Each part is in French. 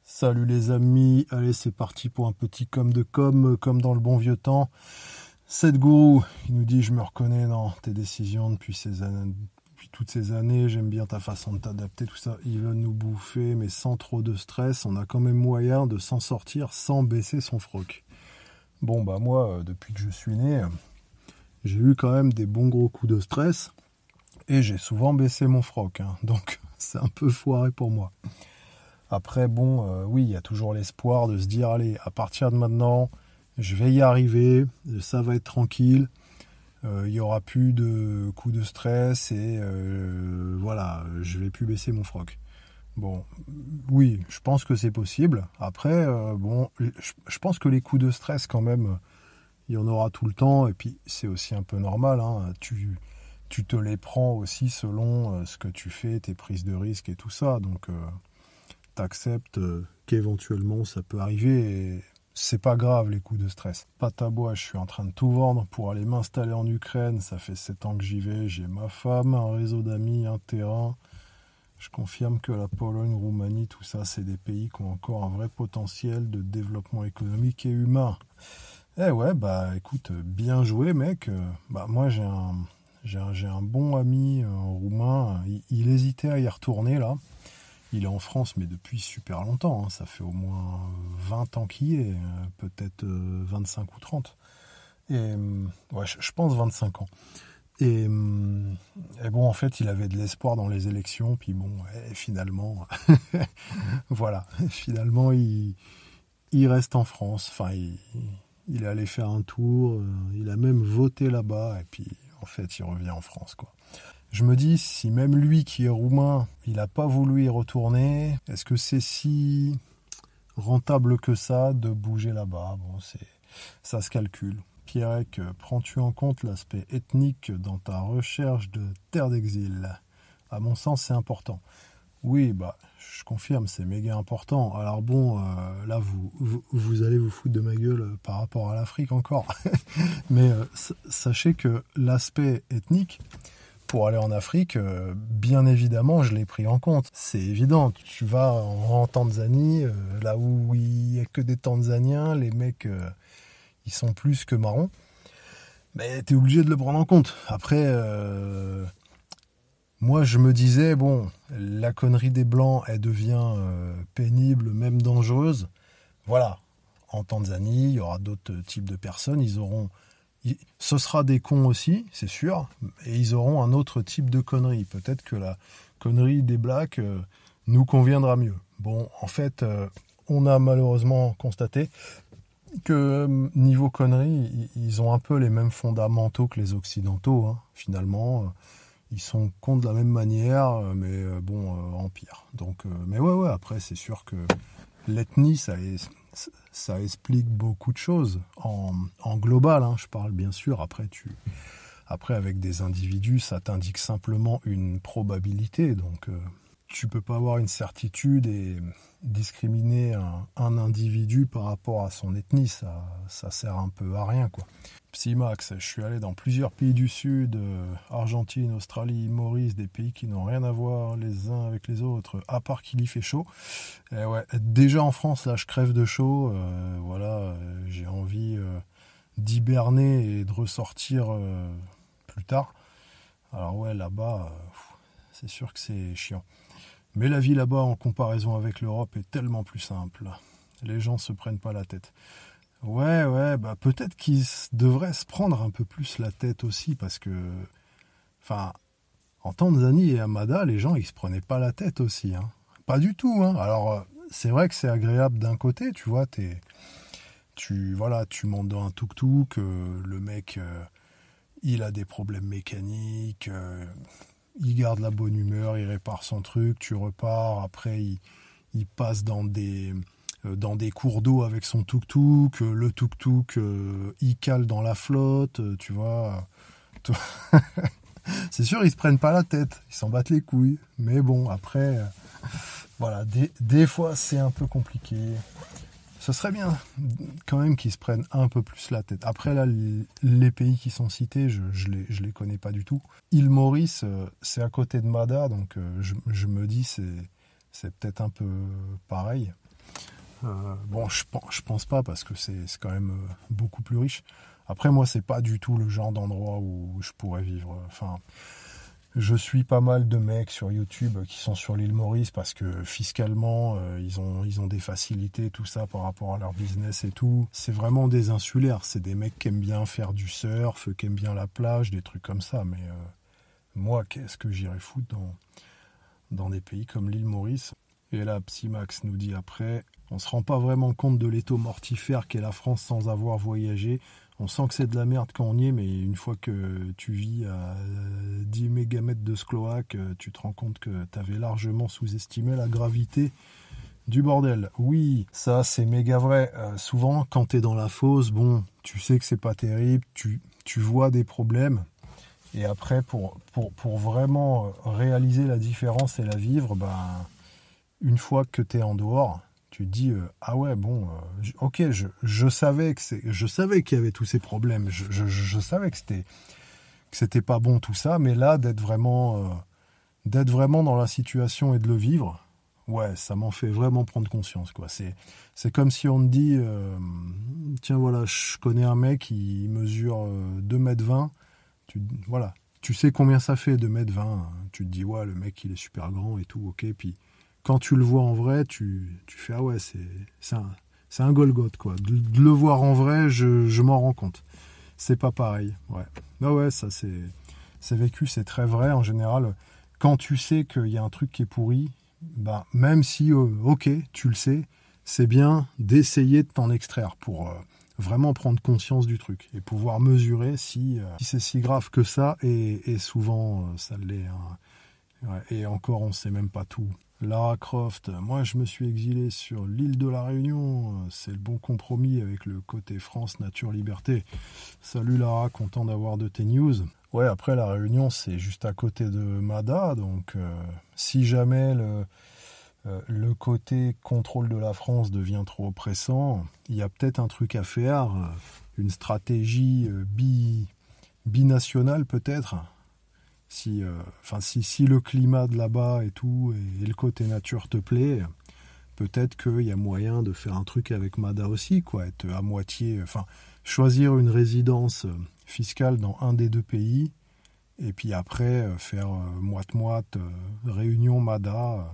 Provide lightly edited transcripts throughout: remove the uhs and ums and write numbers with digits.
Salut les amis, allez c'est parti pour un petit comme dans le bon vieux temps. Cette gourou, il nous dit je me reconnais dans tes décisions depuis toutes ces années, j'aime bien ta façon de t'adapter, tout ça. Il veut nous bouffer mais sans trop de stress, on a quand même moyen de s'en sortir sans baisser son froc. Bon bah moi, depuis que je suis né, j'ai eu quand même des bons gros coups de stress et j'ai souvent baissé mon froc, hein. Donc c'est un peu foiré pour moi. Après, bon, oui, il y a toujours l'espoir de se dire, allez, à partir de maintenant, je vais y arriver, ça va être tranquille, il n'y aura plus de coups de stress et voilà, je vais plus baisser mon froc. Bon, oui, je pense que c'est possible. Après, bon, je pense que les coups de stress, quand même, il y en aura tout le temps et puis c'est aussi un peu normal, hein, tu te les prends aussi selon ce que tu fais, tes prises de risques et tout ça, donc t'acceptes qu'éventuellement ça peut arriver et c'est pas grave les coups de stress. Patabois, je suis en train de tout vendre pour aller m'installer en Ukraine, ça fait 7 ans que j'y vais, j'ai ma femme, un réseau d'amis, un terrain. Je confirme que la Pologne, Roumanie, tout ça, c'est des pays qui ont encore un vrai potentiel de développement économique et humain. Eh ouais, bah écoute, bien joué mec. Bah moi j'ai un bon ami roumain, il hésitait à y retourner là. Il est en France, mais depuis super longtemps, hein. Ça fait au moins 20 ans qu'il y est, peut-être 25 ou 30. Ouais, je pense 25 ans. Et, et bon, en fait, il avait de l'espoir dans les élections, puis bon, finalement, voilà, finalement, il reste en France. Enfin, il est allé faire un tour, il a même voté là-bas, et puis en fait, il revient en France, quoi. Je me dis, si même lui qui est roumain, il n'a pas voulu y retourner, est-ce que c'est si rentable que ça de bouger là-bas? Bon, ça se calcule. Pierrec, prends-tu en compte l'aspect ethnique dans ta recherche de terre d'exil? À mon sens, c'est important. Oui, bah, je confirme, c'est méga important. Alors bon, là, vous allez vous foutre de ma gueule par rapport à l'Afrique encore. Mais sachez que l'aspect ethnique, pour aller en Afrique, bien évidemment, je l'ai pris en compte. C'est évident, tu vas en Tanzanie, là où il n'y a que des Tanzaniens, les mecs, ils sont plus que marrons. Mais t'es obligé de le prendre en compte. Après, moi, je me disais, bon, la connerie des Blancs, elle devient pénible, même dangereuse. Voilà, en Tanzanie, il y aura d'autres types de personnes, ce sera des cons aussi, c'est sûr, et ils auront un autre type de connerie. Peut-être que la connerie des blacks nous conviendra mieux. Bon, en fait, on a malheureusement constaté que niveau connerie, ils ont un peu les mêmes fondamentaux que les occidentaux, hein. Finalement, ils sont cons de la même manière, mais bon, en pire. Donc, mais ouais, après, c'est sûr que l'ethnie, ça explique beaucoup de choses en global, hein, je parle bien sûr. Après, avec des individus, ça t'indique simplement une probabilité. Donc, tu peux pas avoir une certitude et discriminer un individu par rapport à son ethnie. Ça sert un peu à rien, quoi. Psymax, je suis allé dans plusieurs pays du Sud, Argentine, Australie, Maurice, des pays qui n'ont rien à voir les uns avec les autres, à part qu'il y fait chaud. Et ouais, déjà en France, là, je crève de chaud. Voilà, j'ai envie d'hiberner et de ressortir plus tard. Alors ouais, là-bas, c'est sûr que c'est chiant. Mais la vie là-bas, en comparaison avec l'Europe, est tellement plus simple. Les gens se prennent pas la tête. Ouais, bah peut-être qu'ils devraient se prendre un peu plus la tête aussi, parce que, enfin, en Tanzanie et à Mada, les gens, ils se prenaient pas la tête aussi, hein. Pas du tout, hein. Alors, c'est vrai que c'est agréable d'un côté, tu vois, tu montes dans un tuk-tuk, le mec, il a des problèmes mécaniques, il garde la bonne humeur, il répare son truc, tu repars, après il passe dans des cours d'eau avec son tuk-tuk, le tuk-tuk, il cale dans la flotte, tu vois. C'est sûr, ils se prennent pas la tête, ils s'en battent les couilles, mais bon, après, voilà, des fois c'est un peu compliqué. Ce serait bien quand même qu'ils se prennent un peu plus la tête. Après là, les pays qui sont cités, je les connais pas du tout. Île Maurice, c'est à côté de Mada, donc je me dis c'est peut-être un peu pareil. Bon, je pense pas parce que c'est quand même beaucoup plus riche. Après, moi, c'est pas du tout le genre d'endroit où je pourrais vivre. Enfin, je suis pas mal de mecs sur YouTube qui sont sur l'île Maurice parce que fiscalement, ils ont des facilités, tout ça par rapport à leur business et tout. C'est vraiment des insulaires. C'est des mecs qui aiment bien faire du surf, qui aiment bien la plage, des trucs comme ça. Mais moi, qu'est-ce que j'irais foutre dans des pays comme l'île Maurice? Et là, Psymax nous dit après, on se rend pas vraiment compte de l'étau mortifère qu'est la France sans avoir voyagé. On sent que c'est de la merde quand on y est, mais une fois que tu vis à 10 mégamètres de ce cloaque, tu te rends compte que tu avais largement sous-estimé la gravité du bordel. Oui, ça c'est méga vrai. Souvent, quand tu es dans la fosse, bon, tu sais que c'est pas terrible, tu vois des problèmes. Et après, pour vraiment réaliser la différence et la vivre, ben, une fois que tu es en dehors, tu te dis ah ouais bon ok je savais qu'il y avait tous ces problèmes, je savais que c'était pas bon tout ça, mais là d'être vraiment dans la situation et de le vivre, ouais, ça m'en fait vraiment prendre conscience, quoi. C'est comme si on te dit tiens voilà, je connais un mec, il mesure 2,20 m, voilà, tu sais combien ça fait 2,20 m, tu te dis ouais, le mec il est super grand et tout, ok, puis quand tu le vois en vrai, tu fais ah ouais, c'est un Golgoth, quoi. De le voir en vrai, je m'en rends compte. C'est pas pareil, ouais. Ah ouais, ça c'est vécu, c'est très vrai en général. Quand tu sais qu'il y a un truc qui est pourri, bah même si ok, tu le sais, c'est bien d'essayer de t'en extraire pour vraiment prendre conscience du truc et pouvoir mesurer si c'est si grave que ça, et souvent ça l'est, hein. Ouais, et encore, on sait même pas tout. Lara Croft, moi je me suis exilé sur l'île de la Réunion, c'est le bon compromis avec le côté France, nature, liberté. Salut Lara, content d'avoir de tes news. Ouais, après la Réunion c'est juste à côté de Mada, donc si jamais le côté contrôle de la France devient trop oppressant, il y a peut-être un truc à faire, une stratégie binationale peut-être. Si le climat de là-bas et tout, et le côté nature te plaît, peut-être qu'il y a moyen de faire un truc avec Mada aussi, quoi, être à moitié, choisir une résidence fiscale dans un des deux pays, et puis après faire moite-moite, Réunion, Mada.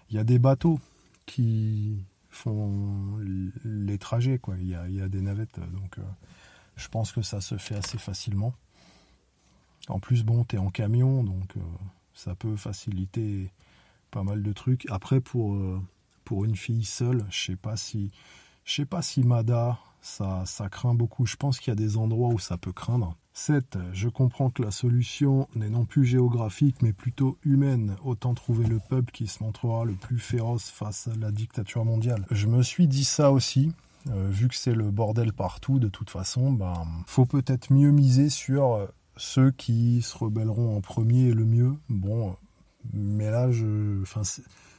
Il y a des bateaux qui font les trajets, quoi. Il y a des navettes, donc je pense que ça se fait assez facilement. En plus, bon, t'es en camion, donc ça peut faciliter pas mal de trucs. Après, pour une fille seule, je sais pas si Mada, ça craint beaucoup. Je pense qu'il y a des endroits où ça peut craindre. 7. Je comprends que la solution n'est non plus géographique, mais plutôt humaine. Autant trouver le peuple qui se montrera le plus féroce face à la dictature mondiale. Je me suis dit ça aussi. Vu que c'est le bordel partout, de toute façon, faut peut-être mieux miser sur ceux qui se rebelleront en premier le mieux. Bon, mais là,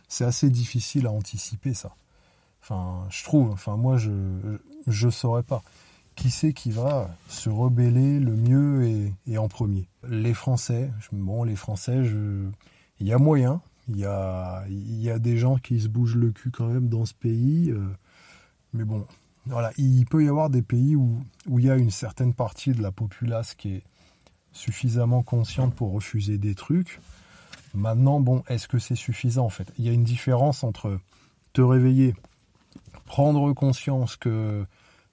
c'est assez difficile à anticiper ça. Je trouve. Moi, je saurais pas. Qui c'est qui va se rebeller le mieux et en premier? Les Français. Les Français, il y a moyen. Il y a des gens qui se bougent le cul quand même dans ce pays. Mais bon, voilà. Il peut y avoir des pays où il y a une certaine partie de la populace qui est suffisamment consciente pour refuser des trucs. Maintenant, bon, est-ce que c'est suffisant en fait? Il y a une différence entre te réveiller, prendre conscience que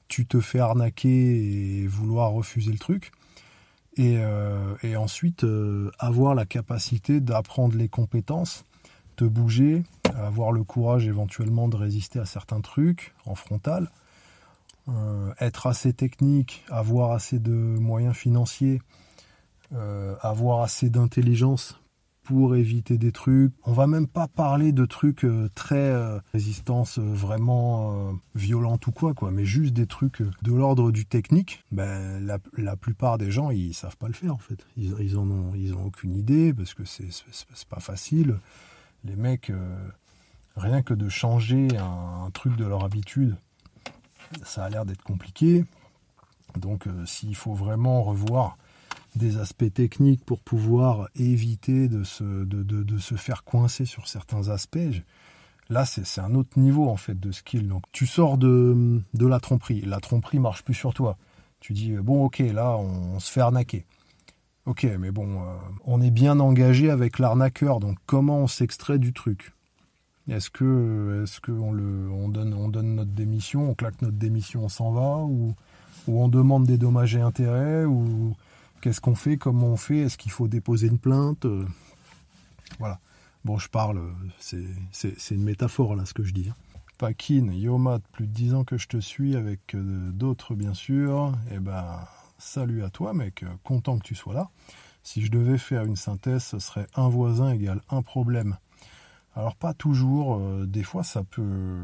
tu te fais arnaquer et vouloir refuser le truc, et ensuite avoir la capacité d'apprendre les compétences, te bouger, avoir le courage éventuellement de résister à certains trucs en frontal, être assez technique, avoir assez de moyens financiers, avoir assez d'intelligence pour éviter des trucs. On va même pas parler de trucs très résistance vraiment violente ou quoi, mais juste des trucs de l'ordre du technique. La plupart des gens ils savent pas le faire en fait. Ils ont aucune idée parce que c'est pas facile. Les mecs, rien que de changer un truc de leur habitude, ça a l'air d'être compliqué. Donc s'il faut vraiment revoir des aspects techniques pour pouvoir éviter de se faire coincer sur certains aspects, Là, c'est un autre niveau en fait de skill. Donc tu sors de la tromperie. La tromperie marche plus sur toi. Tu dis bon ok, là on se fait arnaquer. Ok, mais bon, on est bien engagé avec l'arnaqueur. Donc comment on s'extrait du truc? Est-ce que on donne notre démission, on claque notre démission, on s'en va, ou on demande des dommages et intérêts, ou qu'est-ce qu'on fait, comment on fait, est-ce qu'il faut déposer une plainte? Voilà. Bon, je parle, c'est une métaphore là ce que je dis. Pakin, Yoma, plus de 10 ans que je te suis, avec d'autres bien sûr. Eh ben, salut à toi mec, content que tu sois là. Si je devais faire une synthèse, ce serait un voisin égale un problème. Alors pas toujours, des fois ça peut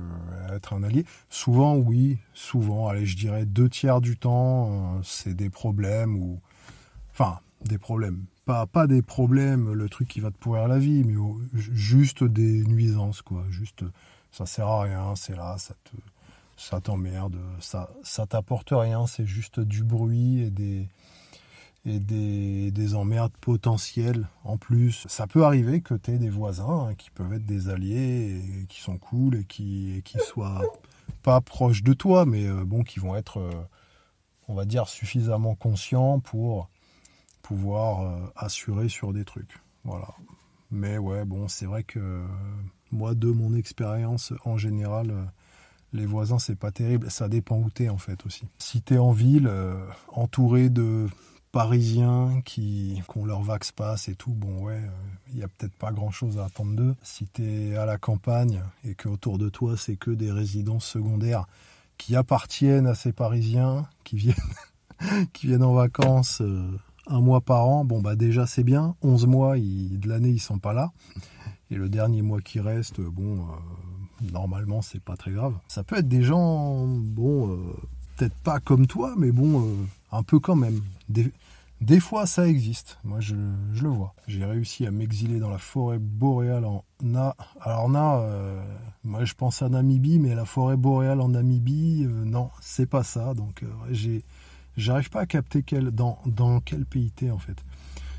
être un allié. Souvent oui, souvent, allez je dirais 2/3 du temps, c'est des problèmes ou... Enfin, des problèmes. Pas des problèmes, le truc qui va te pourrir la vie, mais juste des nuisances, quoi. Juste, ça sert à rien, c'est là, ça t'emmerde, ça t'apporte rien, c'est juste du bruit et des emmerdes potentielles en plus. Ça peut arriver que tu aies des voisins qui peuvent être des alliés et qui sont cool et qui soient pas proches de toi, mais bon, qui vont être, on va dire, suffisamment conscients pour pouvoir assurer sur des trucs. Voilà. Mais ouais, bon, c'est vrai que moi, de mon expérience, en général, les voisins, c'est pas terrible. Ça dépend où t'es, en fait, aussi. Si t'es en ville, entouré de Parisiens qui ont leur Vax Pass et tout, bon ouais, il y a peut-être pas grand-chose à attendre d'eux. Si t'es à la campagne et que autour de toi, c'est que des résidences secondaires qui appartiennent à ces Parisiens, qui viennent en vacances 1 mois par an, bon bah déjà c'est bien, 11 mois de l'année ils sont pas là, et le dernier mois qui reste, bon, normalement c'est pas très grave. Ça peut être des gens, bon, peut-être pas comme toi, mais bon, un peu quand même. Des fois ça existe, moi je le vois. J'ai réussi à m'exiler dans la forêt boréale Alors moi je pense à Namibie, mais la forêt boréale en Namibie, non, c'est pas ça, donc j'arrive pas à capter dans quel pays t'es en fait.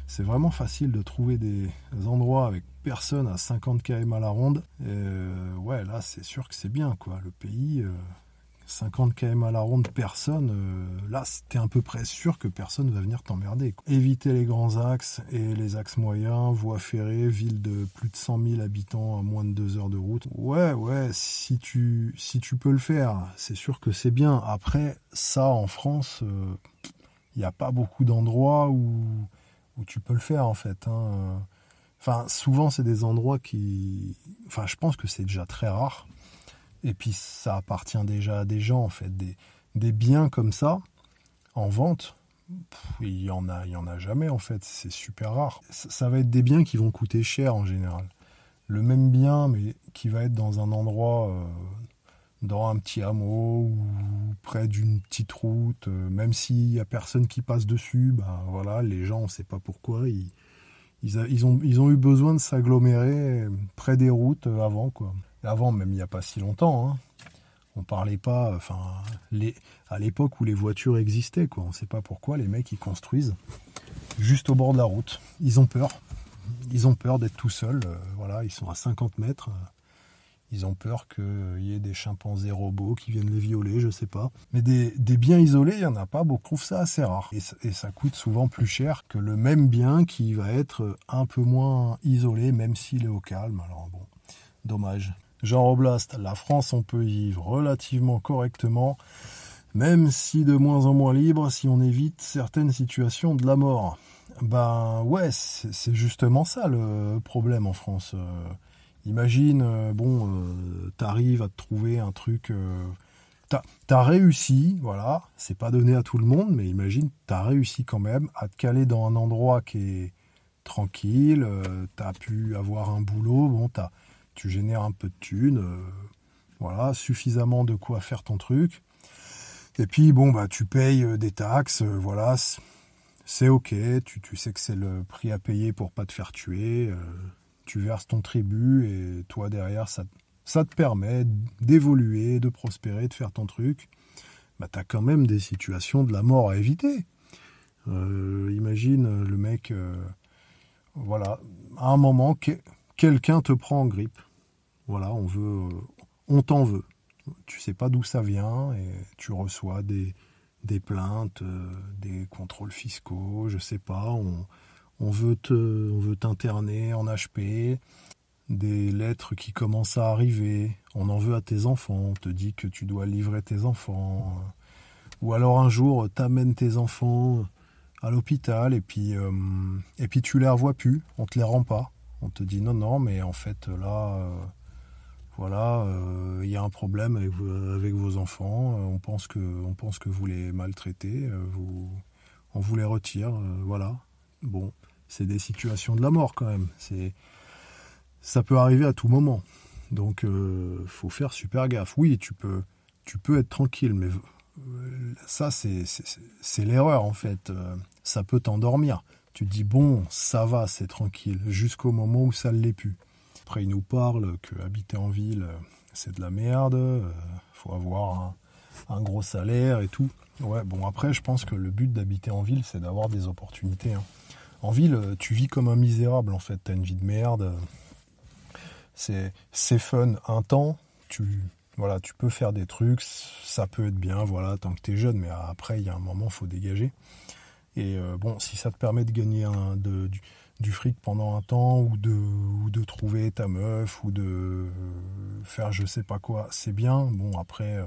C'est vraiment facile de trouver des endroits avec personne à 50 km à la ronde. Ouais, là, c'est sûr que c'est bien, quoi. Le pays, 50 km à la ronde, personne. Là, t'es à peu près sûr que personne va venir t'emmerder, quoi. Éviter les grands axes et les axes moyens, voies ferrées, ville de plus de 100 000 habitants à moins de 2 heures de route. Ouais, si tu peux le faire, c'est sûr que c'est bien. Après, ça, en France, il n'y a pas beaucoup d'endroits où tu peux le faire en fait. Enfin, souvent c'est des endroits qui... Enfin, je pense que c'est déjà très rare. Et puis ça appartient déjà à des gens en fait. Des biens comme ça, en vente, il y en a jamais en fait. C'est super rare. Ça va être des biens qui vont coûter cher en général. Le même bien, mais qui va être dans un endroit... dans un petit hameau ou près d'une petite route, même s'il y a personne qui passe dessus, ben voilà, les gens, on ne sait pas pourquoi, ils ont eu besoin de s'agglomérer près des routes avant, quoi. Avant, même il n'y a pas si longtemps, hein. On parlait pas, enfin, à l'époque où les voitures existaient, quoi. On ne sait pas pourquoi les mecs ils construisent juste au bord de la route. Ils ont peur d'être tout seuls. Voilà, ils sont à 50 mètres. Ils ont peur qu'il y ait des chimpanzés robots qui viennent les violer, je sais pas. Mais des biens isolés, il n'y en a pas beaucoup. Je trouve ça assez rare. Et ça coûte souvent plus cher que le même bien qui va être un peu moins isolé, même s'il est au calme. Alors bon, dommage. Jean Roblast, la France, on peut y vivre relativement correctement, même si de moins en moins libre, si on évite certaines situations de la mort. Ben ouais, c'est justement ça le problème en France. Imagine, t'arrives à te trouver un truc... T'as réussi, voilà, c'est pas donné à tout le monde, mais imagine, t'as réussi quand même à te caler dans un endroit qui est tranquille, t'as pu avoir un boulot, bon, tu génères un peu de thunes, voilà, suffisamment de quoi faire ton truc. Et puis, bon, bah, tu payes des taxes, voilà, c'est ok, tu sais que c'est le prix à payer pour pas te faire tuer, tu verses ton tribut et toi derrière ça te permet d'évoluer, de prospérer, de faire ton truc. Bah t'as quand même des situations de la mort à éviter. Imagine le mec, voilà, à un moment quelqu'un te prend en grippe. Voilà, on t'en veut. Tu sais pas d'où ça vient et tu reçois des plaintes, des contrôles fiscaux, je sais pas. On veut t'interner en HP, des lettres qui commencent à arriver. On en veut à tes enfants. On te dit que tu dois livrer tes enfants. Ou alors un jour, t'amènes tes enfants à l'hôpital et puis tu les revois plus. On te les rend pas. On te dit non, mais en fait là, voilà, il y a un problème avec vos enfants. On pense que vous les maltraitez. On vous les retire. Voilà. Bon, c'est des situations de la mort quand même. Ça peut arriver à tout moment. Donc, faut faire super gaffe. Oui, tu peux être tranquille, mais ça, c'est l'erreur, en fait. Ça peut t'endormir. Tu te dis, bon, ça va, c'est tranquille, jusqu'au moment où ça ne l'est plus. Après, il nous parle que habiter en ville, c'est de la merde. Faut avoir un gros salaire et tout. Ouais, bon, après, je pense que le but d'habiter en ville, c'est d'avoir des opportunités. Hein. En ville, tu vis comme un misérable, en fait. T'as une vie de merde. C'est fun un temps, tu peux faire des trucs, ça peut être bien, voilà, tant que t'es jeune, mais après, il y a un moment, faut dégager. Et bon, si ça te permet de gagner du fric pendant un temps, ou de trouver ta meuf, ou de faire je sais pas quoi, c'est bien. Bon, après,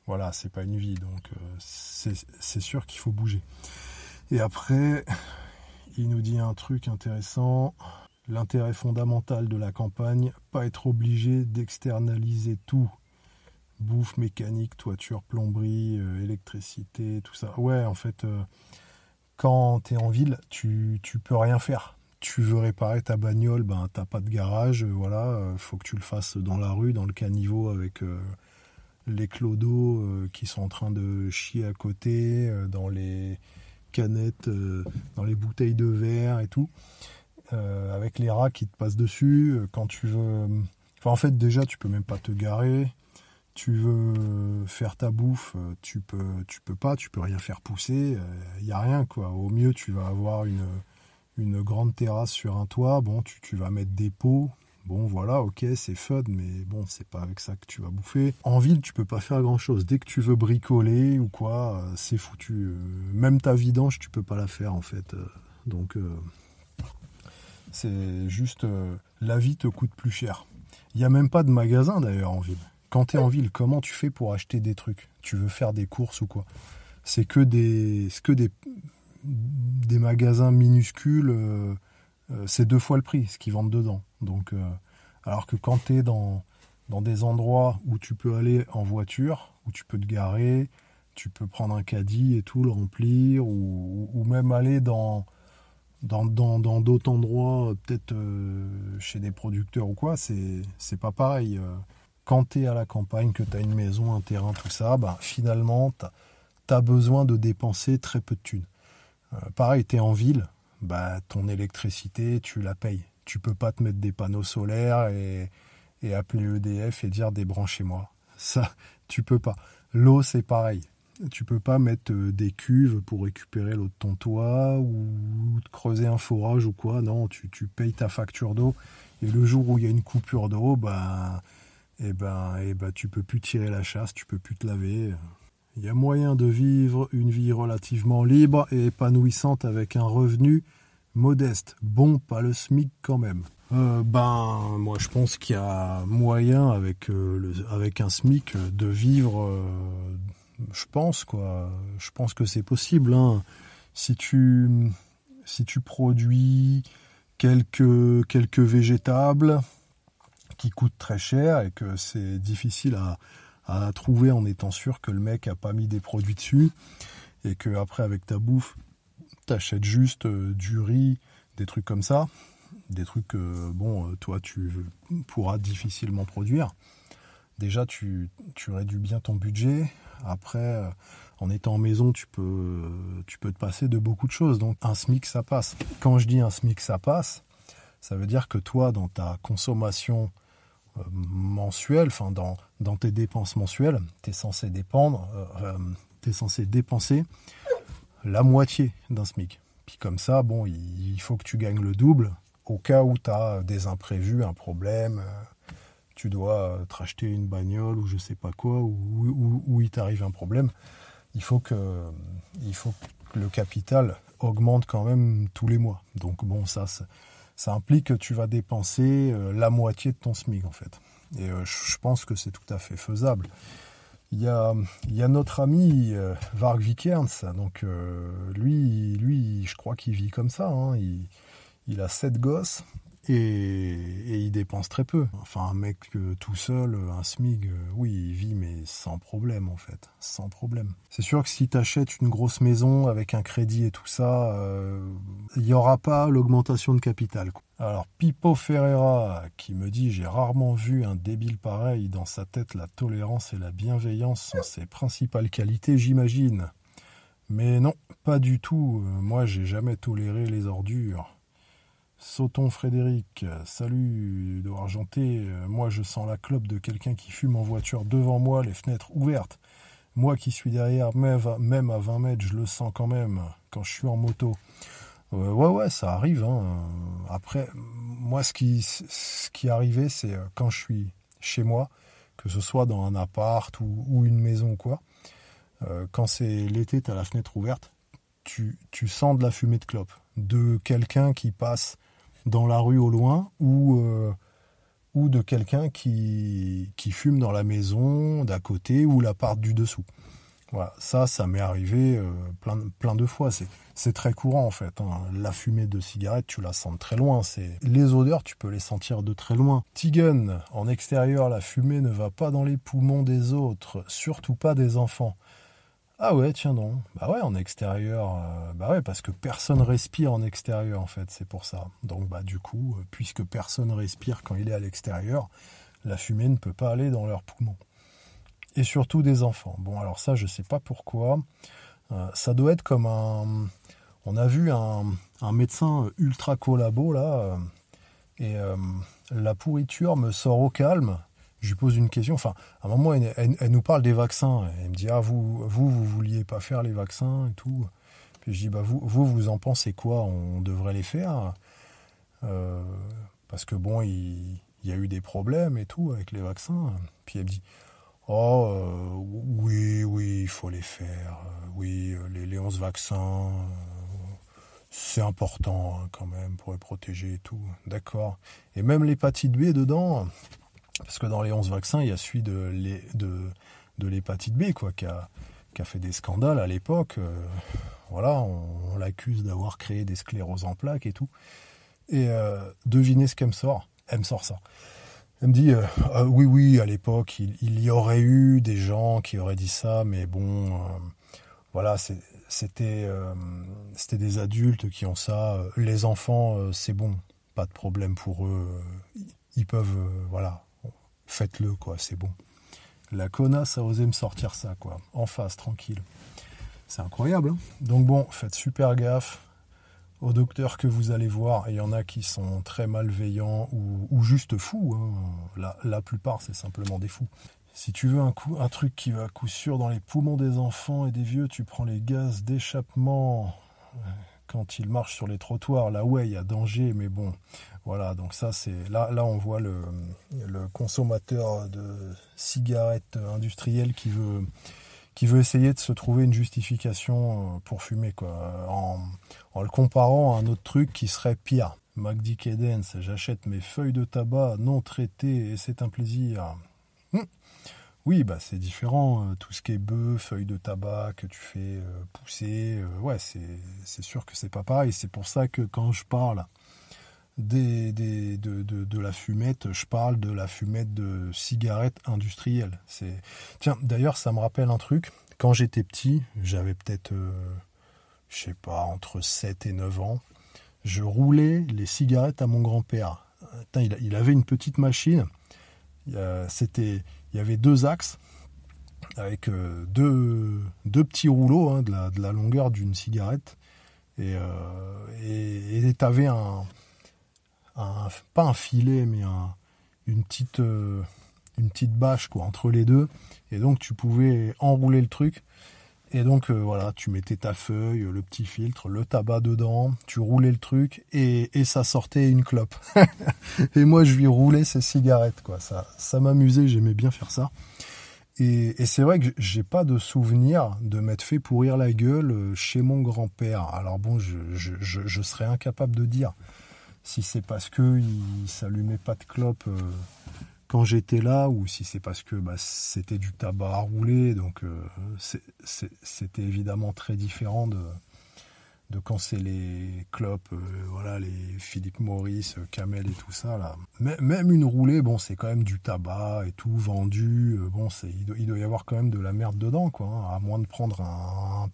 voilà, c'est pas une vie, donc c'est sûr qu'il faut bouger. Et après, il nous dit un truc intéressant. L'intérêt fondamental de la campagne, pas être obligé d'externaliser tout. Bouffe, mécanique, toiture, plomberie, électricité, tout ça. Ouais, en fait, quand t'es en ville, tu peux rien faire. Tu veux réparer ta bagnole, ben t'as pas de garage, voilà, faut que tu le fasses dans la rue, dans le caniveau, avec les clodos qui sont en train de chier à côté, dans les canettes, dans les bouteilles de verre et tout. Avec les rats qui te passent dessus, quand tu veux... Enfin, en fait, déjà, tu peux même pas te garer. Tu veux faire ta bouffe, tu peux rien faire pousser. Il y a rien, quoi. Au mieux, tu vas avoir une grande terrasse sur un toit. Bon, tu vas mettre des pots. Bon, voilà, ok, c'est fun, mais bon, c'est pas avec ça que tu vas bouffer. En ville, tu peux pas faire grand-chose. Dès que tu veux bricoler ou quoi, c'est foutu. Même ta vidange, tu peux pas la faire, en fait. Donc... c'est juste, la vie te coûte plus cher. Il n'y a même pas de magasin d'ailleurs en ville. Quand tu es en ville, comment tu fais pour acheter des trucs ? Tu veux faire des courses ou quoi ? C'est que des magasins minuscules, c'est 2 fois le prix, ce qu'ils vendent dedans. Donc, alors que quand tu es dans des endroits où tu peux aller en voiture, où tu peux te garer, tu peux prendre un caddie et tout, le remplir, ou même aller dans d'autres endroits, peut-être chez des producteurs ou quoi, c'est pas pareil. Quand tu es à la campagne, que tu as une maison, un terrain, tout ça, bah, finalement, tu as besoin de dépenser très peu de thunes. Pareil, tu es en ville, bah, ton électricité, tu la payes. Tu peux pas te mettre des panneaux solaires et appeler EDF et dire débranchez-moi. Ça, tu peux pas. L'eau, c'est pareil. Tu peux pas mettre des cuves pour récupérer l'eau de ton toit ou creuser un forage ou quoi. Non, tu payes ta facture d'eau. Et le jour où il y a une coupure d'eau, tu peux plus tirer la chasse, tu peux plus te laver. Il y a moyen de vivre une vie relativement libre et épanouissante avec un revenu modeste. Bon, pas le SMIC quand même. Moi je pense qu'il y a moyen avec un SMIC de vivre... je pense que c'est possible, hein. Si tu produis quelques végétables qui coûtent très cher et que c'est difficile à trouver en étant sûr que le mec a pas mis des produits dessus, et que après avec ta bouffe t'achètes juste du riz, des trucs comme ça, des trucs que toi tu pourras difficilement produire. Déjà tu réduis bien ton budget. Après, en étant en maison, tu peux te passer de beaucoup de choses. Donc un SMIC, ça passe. Quand je dis un SMIC, ça passe, ça veut dire que toi, dans ta consommation mensuelle, enfin dans tes dépenses mensuelles, tu es censé dépenser la moitié d'un SMIC. Puis comme ça, il faut que tu gagnes le double au cas où tu as des imprévus, un problème, tu dois te racheter une bagnole ou je sais pas quoi, ou il t'arrive un problème, il faut que le capital augmente quand même tous les mois. Donc bon, ça implique que tu vas dépenser la moitié de ton SMIC en fait. Et je pense que c'est tout à fait faisable. Il y a notre ami Varg Vikernes, donc lui, je crois qu'il vit comme ça. Hein. Il a 7 gosses et il dépense très peu. Enfin, un mec tout seul, un SMIC, oui, il vit, mais sans problème en fait, sans problème. C'est sûr que si tu achètes une grosse maison avec un crédit et tout ça, il n'y aura pas l'augmentation de capital. Alors, Pipo Ferreira qui me dit « J'ai rarement vu un débile pareil. Dans sa tête, la tolérance et la bienveillance sont ses principales qualités, j'imagine. » Mais non, pas du tout. Moi, j'ai jamais toléré les ordures. Sauton Frédéric, salut de Argenté. Moi, je sens la clope de quelqu'un qui fume en voiture devant moi, les fenêtres ouvertes. Moi qui suis derrière, même à 20 mètres, je le sens quand même quand je suis en moto. Ouais, ça arrive. Hein. Après, moi, ce qui arrivait, c'est quand je suis chez moi, que ce soit dans un appart ou une maison ou quoi, quand c'est l'été, tu as la fenêtre ouverte, tu sens de la fumée de clope, de quelqu'un qui passe dans la rue au loin ou de quelqu'un qui fume dans la maison d'à côté ou l'appart du dessous. Voilà, ça m'est arrivé plein de fois. C'est très courant en fait. Hein. La fumée de cigarette, tu la sens de très loin. Les odeurs, tu peux les sentir de très loin. Tigun, en extérieur, la fumée ne va pas dans les poumons des autres, surtout pas des enfants. Ah ouais, tiens donc. Bah ouais, en extérieur, bah ouais, parce que personne respire en extérieur en fait, c'est pour ça. Donc bah du coup, puisque personne respire quand il est à l'extérieur, la fumée ne peut pas aller dans leurs poumons. Et surtout des enfants. Bon, alors ça, je sais pas pourquoi. Ça doit être comme on a vu un médecin ultra collabo là, et la pourriture me sort au calme. Je lui pose une question. Enfin, à un moment, elle nous parle des vaccins. Elle me dit, vous vouliez pas faire les vaccins et tout. Puis je dis, vous en pensez quoi? On devrait les faire parce que bon, il y a eu des problèmes et tout avec les vaccins. Puis elle me dit, oui, il faut les faire. Oui, les 11 vaccins, c'est important hein, quand même pour les protéger et tout. D'accord. Et même l'hépatite B dedans, parce que dans les 11 vaccins, il y a celui de l'hépatite B, quoi, qui a fait des scandales à l'époque. Voilà, on l'accuse d'avoir créé des scléroses en plaques et tout. Et devinez ce qu'elle me sort. Elle me sort ça. Elle me dit, oui, à l'époque, il y aurait eu des gens qui auraient dit ça, mais bon, voilà, c'était des adultes qui ont ça. Les enfants, c'est bon, pas de problème pour eux. Ils peuvent, voilà, faites-le, quoi, c'est bon. La connasse a osé me sortir ça, quoi, en face, tranquille. C'est incroyable, hein. Donc bon, faites super gaffe aux docteurs que vous allez voir. Il y en a qui sont très malveillants ou juste fous. Hein. La plupart, c'est simplement des fous. Si tu veux un truc qui va à coup sûr dans les poumons des enfants et des vieux, tu prends les gaz d'échappement quand ils marchent sur les trottoirs. Là, ouais, il y a danger, mais bon, voilà. Donc ça, c'est là, on voit le consommateur de cigarettes industrielles qui veut essayer de se trouver une justification pour fumer, quoi, en le comparant à un autre truc qui serait pire. McD Cadence, j'achète mes feuilles de tabac non traitées et c'est un plaisir. Oui, bah c'est différent. Tout ce qui est bœuf, feuilles de tabac que tu fais pousser, ouais, c'est sûr que c'est pas pareil. C'est pour ça que quand je parle de la fumette, je parle de la fumette de cigarettes industrielles. Tiens, d'ailleurs, ça me rappelle un truc. Quand j'étais petit, j'avais peut-être, je sais pas, entre 7 et 9 ans, je roulais les cigarettes à mon grand-père. Il avait une petite machine. Il y avait 2 axes avec deux petits rouleaux hein, de la longueur d'une cigarette. Et t'avais pas un filet, mais une petite bâche quoi, entre les deux. Et donc tu pouvais enrouler le truc. Et donc voilà, tu mettais ta feuille, le petit filtre, le tabac dedans, tu roulais le truc et ça sortait une clope. Et moi je lui roulais ces cigarettes, quoi. Ça m'amusait, j'aimais bien faire ça. Et c'est vrai que j'ai pas de souvenir de m'être fait pourrir la gueule chez mon grand-père. Alors bon, je serais incapable de dire si c'est parce que il s'allumait pas de clope quand j'étais là, ou si c'est parce que c'était du tabac à rouler, donc c'était évidemment très différent de quand c'est les clopes, voilà, les Philip Morris, Camel et tout ça là. Mais même une roulée, bon, c'est quand même du tabac et tout vendu. Bon, il doit y avoir quand même de la merde dedans, quoi, hein, à moins de prendre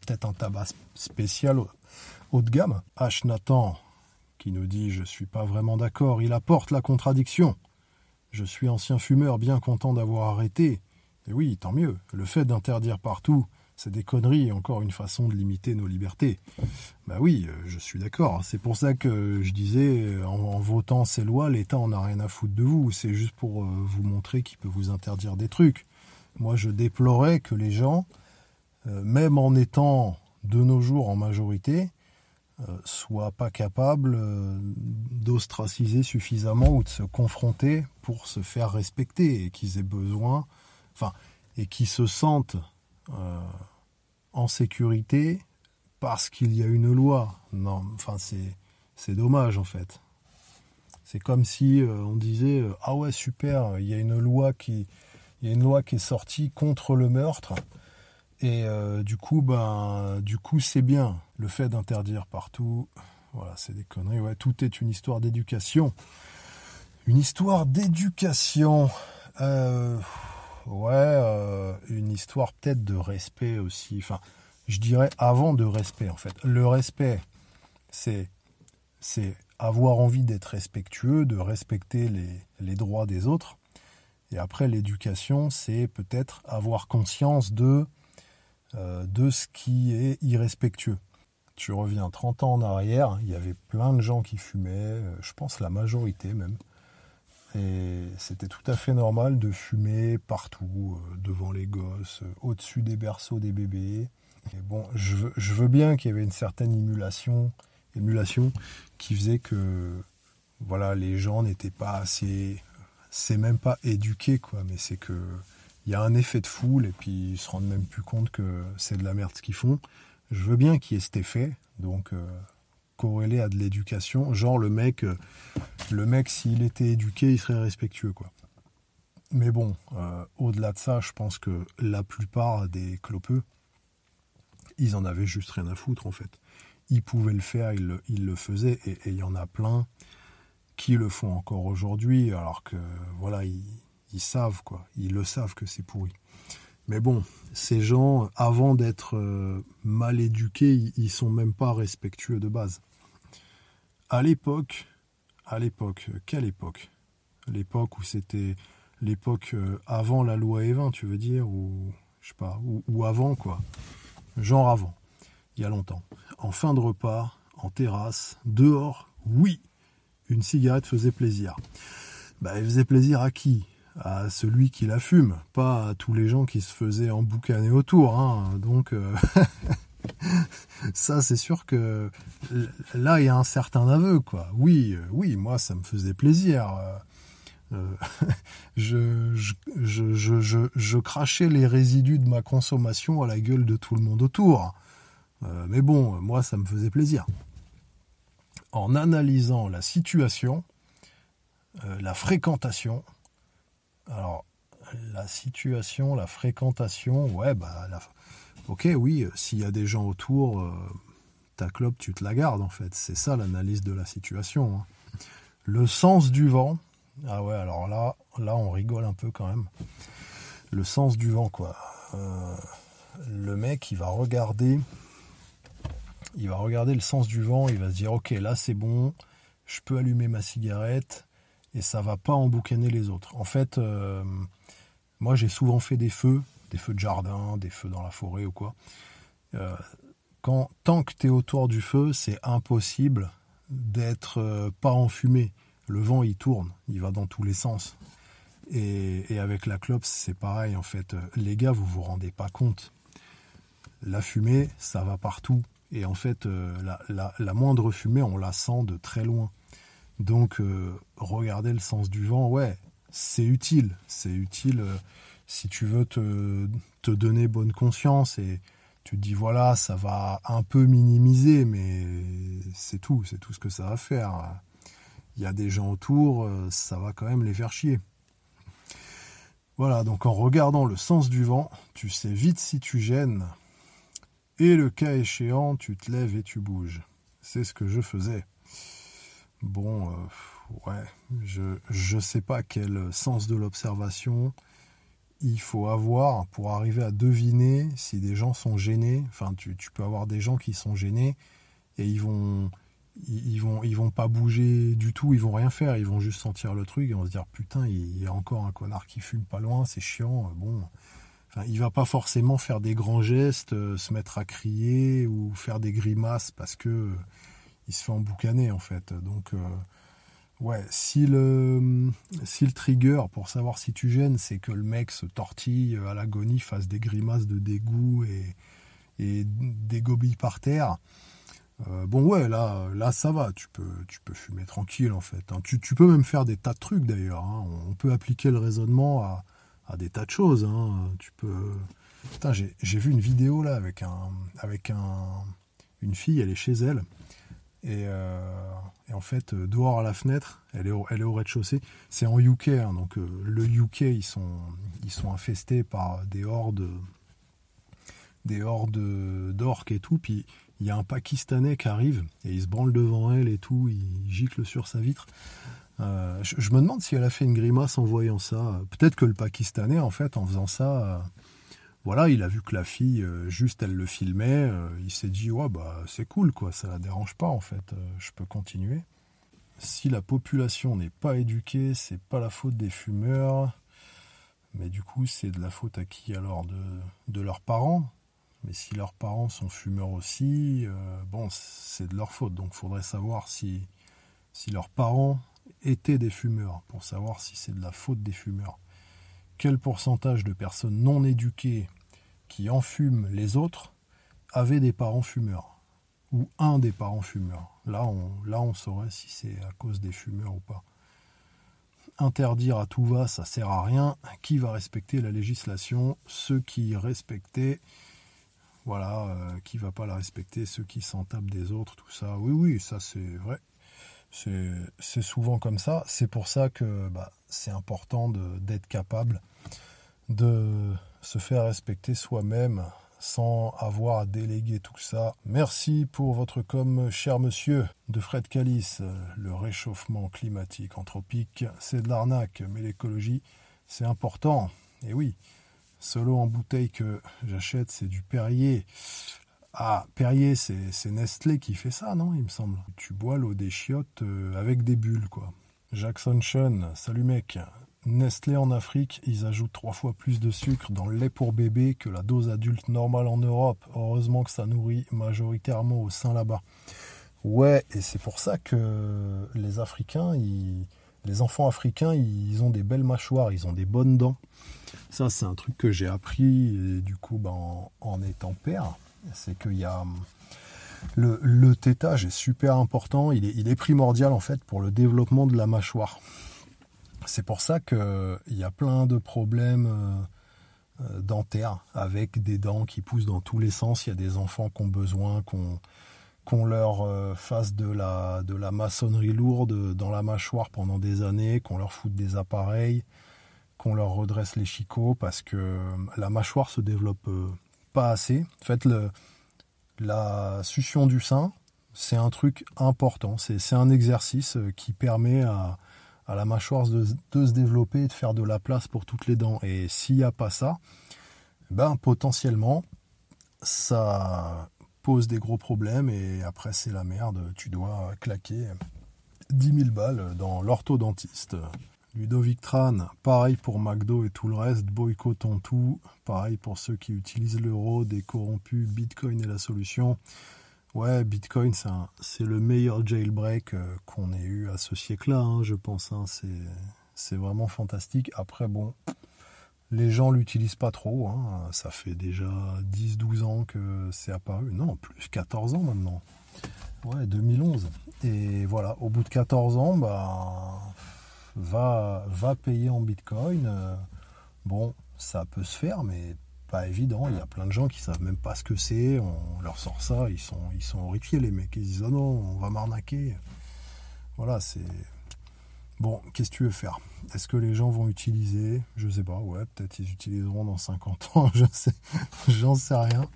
peut-être un tabac spécial haut de gamme. H. Nathan qui nous dit: je suis pas vraiment d'accord. Il apporte la contradiction. Je suis ancien fumeur, bien content d'avoir arrêté. Et oui, tant mieux. Le fait d'interdire partout, c'est des conneries et encore une façon de limiter nos libertés. Bah oui, je suis d'accord. C'est pour ça que je disais, en votant ces lois, l'État en a rien à foutre de vous. C'est juste pour vous montrer qu'il peut vous interdire des trucs. Moi, je déplorais que les gens, même en étant de nos jours en majorité, soient pas capables d'ostraciser suffisamment ou de se confronter pour se faire respecter, et qu'ils aient besoin, et qu'ils se sentent en sécurité parce qu'il y a une loi. Non, c'est dommage en fait. C'est comme si on disait ah ouais, super, il y a une loi qui est sortie contre le meurtre. Et du coup, c'est bien. Le fait d'interdire partout, voilà, c'est des conneries. Ouais, tout est une histoire d'éducation. Une histoire d'éducation. Une histoire peut-être de respect aussi. Enfin, je dirais avant de respect, en fait. Le respect, c'est avoir envie d'être respectueux, de respecter les droits des autres. Et après, l'éducation, c'est peut-être avoir conscience de ce qui est irrespectueux. Tu reviens 30 ans en arrière, il y avait plein de gens qui fumaient, je pense la majorité même. Et c'était tout à fait normal de fumer partout, devant les gosses, au-dessus des berceaux des bébés. Et bon, je veux bien qu'il y avait une certaine émulation qui faisait que voilà, les gens n'étaient pas assez... C'est même pas éduqué, quoi, mais c'est que il y a un effet de foule et puis ils se rendent même plus compte que c'est de la merde ce qu'ils font. Je veux bien qu'il y ait cet effet, donc corrélé à de l'éducation. Genre le mec s'il était éduqué, il serait respectueux, quoi. Mais bon, au-delà de ça, je pense que la plupart des clopeux, ils en avaient juste rien à foutre en fait. Ils pouvaient le faire, ils le faisaient, et il y en a plein qui le font encore aujourd'hui, alors que voilà, ils savent, quoi. Ils le savent que c'est pourri. Mais bon, ces gens, avant d'être mal éduqués, ils sont même pas respectueux de base. À l'époque, quelle époque? L'époque où c'était l'époque avant la loi Evin, tu veux dire, ou je sais pas, ou avant, quoi. Genre avant, il y a longtemps. En fin de repas, en terrasse, dehors, oui, une cigarette faisait plaisir. Elle faisait plaisir à qui? À celui qui la fume, pas à tous les gens qui se faisaient emboucaner autour, hein. Donc ça, c'est sûr que là, il y a un certain aveu, quoi. Oui, moi, ça me faisait plaisir. Je crachais les résidus de ma consommation à la gueule de tout le monde autour. Mais bon, moi, ça me faisait plaisir. En analysant la situation, la fréquentation. Alors, la situation, la fréquentation, ouais, ok, oui, s'il y a des gens autour, ta clope, tu te la gardes, en fait. C'est ça l'analyse de la situation, hein. Le sens du vent, ah ouais, alors là, on rigole un peu quand même. Le sens du vent, quoi. Le mec, il va regarder le sens du vent, il va se dire, ok, là, c'est bon, je peux allumer ma cigarette, et ça va pas emboucaner les autres. En fait, moi j'ai souvent fait des feux de jardin, des feux dans la forêt ou quoi. Tant que tu es autour du feu, c'est impossible d'être pas enfumé. Le vent il tourne, il va dans tous les sens. Et avec la clope, c'est pareil en fait. Les gars, vous vous rendez pas compte. la fumée, ça va partout. Et en fait, la moindre fumée, on la sent de très loin. Donc, regarder le sens du vent, ouais, c'est utile. C'est utile si tu veux te donner bonne conscience et tu te dis, voilà, ça va un peu minimiser, mais c'est tout ce que ça va faire. Il y a des gens autour, ça va quand même les faire chier. Voilà, donc en regardant le sens du vent, tu sais vite si tu gênes. Et le cas échéant, tu te lèves et tu bouges. C'est ce que je faisais. Bon, ouais, je sais pas quel sens de l'observation il faut avoir pour arriver à deviner si des gens sont gênés. Enfin, tu peux avoir des gens qui sont gênés et ils vont pas bouger du tout, ils vont rien faire, ils vont juste sentir le truc et vont se dire putain, il y a encore un connard qui fume pas loin, c'est chiant. Bon, enfin, il va pas forcément faire des grands gestes, se mettre à crier ou faire des grimaces parce que il se fait emboucaner en fait. Donc ouais, si le trigger pour savoir si tu gênes, c'est que le mec se tortille à l'agonie, fasse des grimaces de dégoût et dégobille par terre. Bon ouais, là ça va, tu peux fumer tranquille en fait. Hein. Tu peux même faire des tas de trucs d'ailleurs. Hein. On peut appliquer le raisonnement à des tas de choses. Hein. Tu peux. Putain, j'ai vu une vidéo là avec une fille, elle est chez elle. Et en fait, dehors à la fenêtre, elle est au rez-de-chaussée. C'est en UK, hein, donc le UK, ils sont infestés par des hordes d'orques et tout. Puis il y a un Pakistanais qui arrive et il se branle devant elle et tout, il gicle sur sa vitre. Je me demande si elle a fait une grimace en voyant ça. Peut-être que le Pakistanais, en fait, en faisant ça, voilà, il a vu que la fille, juste elle le filmait, il s'est dit ouais bah c'est cool quoi, ça la dérange pas en fait, je peux continuer. Si la population n'est pas éduquée, c'est pas la faute des fumeurs, mais du coup c'est de la faute à qui alors de leurs parents. Mais si leurs parents sont fumeurs aussi, bon, c'est de leur faute. Donc il faudrait savoir si leurs parents étaient des fumeurs, pour savoir si c'est de la faute des fumeurs. Quel pourcentage de personnes non éduquées qui enfument les autres avaient des parents fumeurs, ou un des parents fumeurs. Là, on saurait si c'est à cause des fumeurs ou pas. Interdire à tout va, ça sert à rien. Qui va respecter la législation? Ceux qui respectaient. Voilà, qui va pas la respecter, ceux qui s'en tapent des autres, tout ça. Oui, ça c'est vrai. C'est souvent comme ça. C'est pour ça que c'est important d'être capable de se faire respecter soi-même sans avoir à déléguer tout ça. Merci pour votre com, cher monsieur, de Fred Calice. Le réchauffement climatique anthropique, c'est de l'arnaque, mais l'écologie, c'est important. Et oui. Solo en bouteille que j'achète, c'est du Perrier. Ah, Perrier, c'est Nestlé qui fait ça, non, il me semble. Tu bois l'eau des chiottes avec des bulles, quoi. Jackson Sean, salut mec. Nestlé en Afrique, ils ajoutent 3 fois plus de sucre dans le lait pour bébé que la dose adulte normale en Europe. Heureusement que ça nourrit majoritairement au sein là-bas. Ouais, et c'est pour ça que les enfants africains, ils ont des belles mâchoires, ils ont des bonnes dents. Ça, c'est un truc que j'ai appris et du coup, en étant père, c'est qu'il y a le tétage est super important, il est primordial en fait pour le développement de la mâchoire. C'est pour ça qu'il y a plein de problèmes dentaires avec des dents qui poussent dans tous les sens. Il y a des enfants qui ont besoin qu'on leur fasse de la maçonnerie lourde dans la mâchoire pendant des années, qu'on leur foute des appareils, qu'on leur redresse les chicots parce que la mâchoire se développe pas assez. En fait, la succion du sein, c'est un truc important. C'est un exercice qui permet à la mâchoire de se développer et de faire de la place pour toutes les dents. Et s'il n'y a pas ça, potentiellement, ça pose des gros problèmes et après c'est la merde. Tu dois claquer 10 000 balles dans l'orthodontiste. Ludovic Tran, pareil pour McDo et tout le reste, boycottons tout. Pareil pour ceux qui utilisent l'euro, des corrompus, Bitcoin est la solution. Ouais, Bitcoin, c'est le meilleur jailbreak qu'on ait eu à ce siècle-là, hein, je pense. Hein, c'est vraiment fantastique. Après, bon, Les gens l'utilisent pas trop, hein. Ça fait déjà 10-12 ans que c'est apparu. Non, plus 14 ans maintenant. Ouais, 2011. Et voilà, au bout de 14 ans, bah, va payer en Bitcoin. Bon, ça peut se faire, mais pas évident. Il y a plein de gens qui savent même pas ce que c'est. On leur sort ça, ils sont horrifiés, les mecs. Ils disent, oh non, on va m'arnaquer. Voilà, c'est... Bon, qu'est-ce que tu veux faire? Est-ce que les gens vont utiliser? Je sais pas, ouais, peut-être ils utiliseront dans 50 ans, j'en sais rien.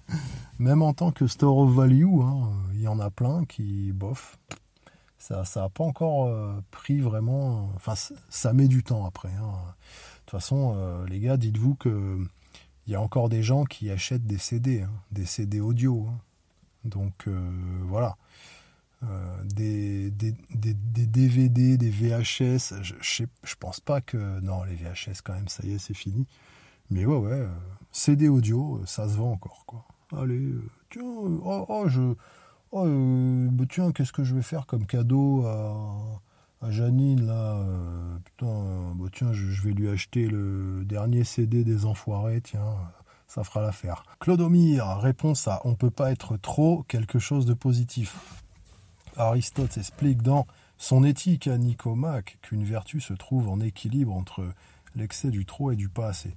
Même en tant que store of value, hein, il y en a plein qui, bof, ça a pas encore pris vraiment... Enfin, ça met du temps après, hein. De toute façon, les gars, dites-vous que il y a encore des gens qui achètent des CD, hein, des CD audio, hein. Donc, voilà. Des DVD, des VHS. Je pense pas que... Non, les VHS quand même, ça y est, c'est fini. Mais ouais, CD audio, ça se vend encore, quoi. Allez, tiens, bah tiens, qu'est-ce que je vais faire comme cadeau à Janine, là putain, bah tiens, je vais lui acheter le dernier CD des Enfoirés, tiens, ça fera l'affaire. Clodomir, réponse à on peut pas être trop quelque chose de positif. Aristote explique dans son éthique à Nicomaque qu'une vertu se trouve en équilibre entre l'excès du trop et du pas assez.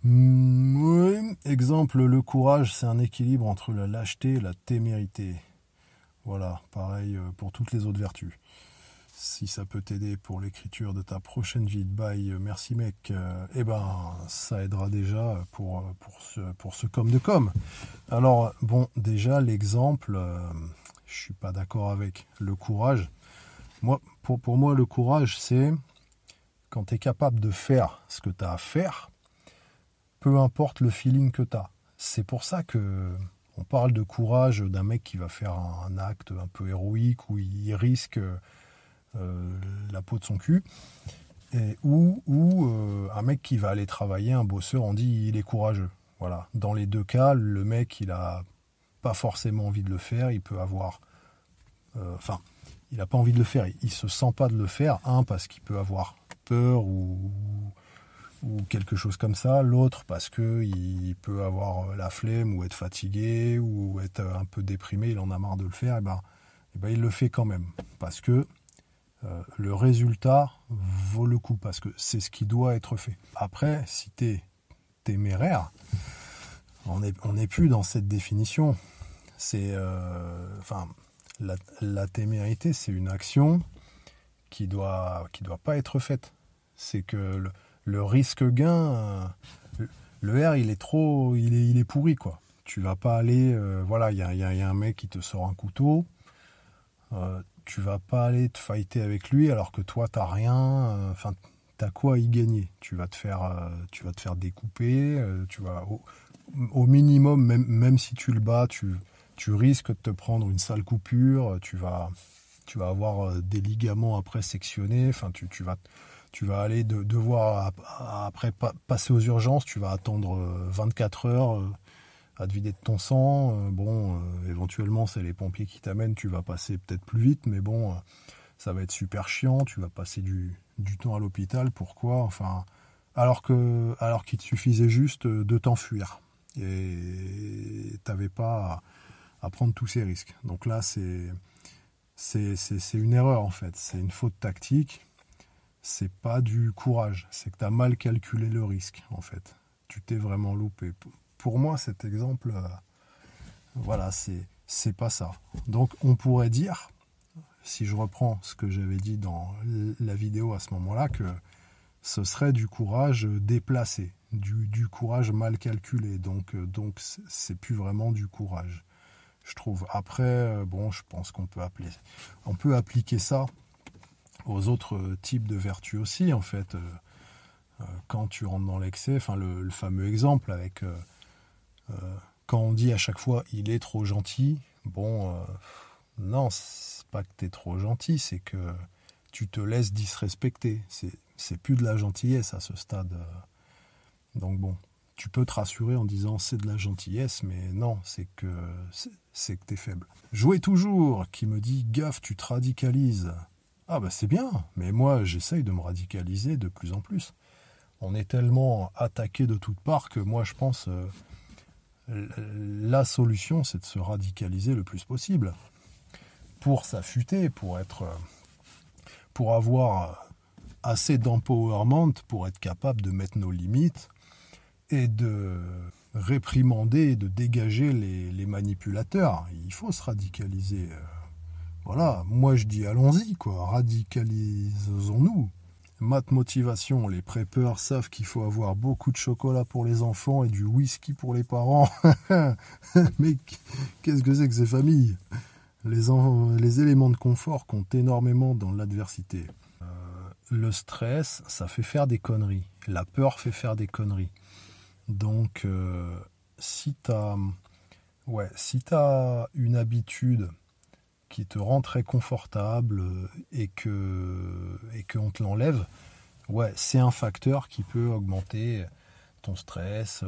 Oui, exemple, le courage, c'est un équilibre entre la lâcheté et la témérité. Voilà, pareil pour toutes les autres vertus. Si ça peut t'aider pour l'écriture de ta prochaine vie de bail, merci mec, eh ben ça aidera déjà pour ce com de com. Alors, bon, déjà l'exemple... je suis pas d'accord avec le courage. Moi, pour moi, le courage, c'est quand tu es capable de faire ce que tu as à faire, peu importe le feeling que tu as. C'est pour ça que on parle de courage d'un mec qui va faire un acte un peu héroïque où il risque la peau de son cul, ou un mec qui va aller travailler, un bosseur, on dit il est courageux. Voilà. Dans les deux cas, le mec, il a pas forcément envie de le faire, il peut avoir... il n'a pas envie de le faire, il se sent pas de le faire, parce qu'il peut avoir peur ou quelque chose comme ça, l'autre parce qu'il peut avoir la flemme ou être fatigué ou être un peu déprimé, il en a marre de le faire, et ben il le fait quand même, parce que le résultat vaut le coup, parce que c'est ce qui doit être fait. Après, si tu es téméraire, on n'est plus dans cette définition. C'est... la témérité, c'est une action qui doit pas être faite. C'est que le risque-gain, le R, il est pourri, quoi. Tu vas pas aller... voilà, il y a un mec qui te sort un couteau, tu vas pas aller te fighter avec lui alors que toi, t'as rien... t'as quoi à y gagner? Tu vas te faire découper, tu vas... Au minimum, même si tu le bats, tu risques de te prendre une sale coupure, tu vas avoir des ligaments après sectionnés, tu vas aller devoir après passer aux urgences, tu vas attendre 24 heures à te vider de ton sang. Éventuellement, c'est les pompiers qui t'amènent, tu vas passer peut-être plus vite, mais bon, ça va être super chiant, tu vas passer du temps à l'hôpital. Pourquoi? Alors qu'il te suffisait juste de t'enfuir. Et t'avais pas à prendre tous ces risques. Donc là, c'est une erreur, en fait. C'est une faute tactique. C'est pas du courage. C'est que tu as mal calculé le risque, en fait. Tu t'es vraiment loupé. Pour moi, cet exemple, voilà, c'est pas ça. Donc, on pourrait dire, si je reprends ce que j'avais dit dans la vidéo à ce moment-là, que ce serait du courage déplacé, du courage mal calculé. Donc c'est plus vraiment du courage, je trouve. Après, je pense qu'on peut appliquer ça aux autres types de vertus aussi, en fait. Quand tu rentres dans l'excès, le fameux exemple avec quand on dit à chaque fois il est trop gentil, non, c'est pas que t'es trop gentil, c'est que tu te laisses disrespecter. C'est plus de la gentillesse à ce stade. Donc bon, tu peux te rassurer en disant c'est de la gentillesse, mais non, c'est que t'es faible. Jouez toujours, qui me dit gaffe, tu te radicalises. Ah bah c'est bien, mais moi j'essaye de me radicaliser de plus en plus. on est tellement attaqué de toutes parts que moi je pense la solution c'est de se radicaliser le plus possible pour s'affûter, pour avoir assez d'empowerment pour être capable de mettre nos limites et de réprimander et de dégager les manipulateurs. Il faut se radicaliser. Voilà, moi je dis allons-y, quoi, radicalisons-nous. Maths motivation, les préppeurs savent qu'il faut avoir beaucoup de chocolat pour les enfants et du whisky pour les parents. Mais qu'est-ce que c'est que ces familles ? Les éléments de confort comptent énormément dans l'adversité. Le stress, ça fait faire des conneries. La peur fait faire des conneries. Donc, si t'as une habitude qui te rend très confortable et qu'on te l'enlève, c'est un facteur qui peut augmenter ton stress,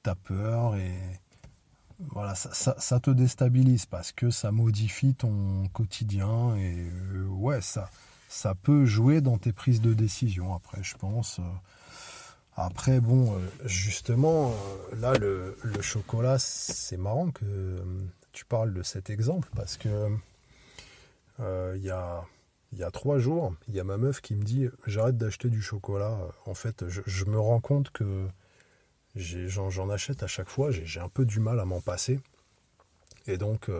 ta peur et voilà, ça te déstabilise parce que ça modifie ton quotidien et ça peut jouer dans tes prises de décision après, je pense. Après, bon, justement, là, le chocolat, c'est marrant que tu parles de cet exemple parce que il y a 3 jours, il y a ma meuf qui me dit « J'arrête d'acheter du chocolat. En fait, je me rends compte que j'en achète à chaque fois, j'ai un peu du mal à m'en passer. Et donc,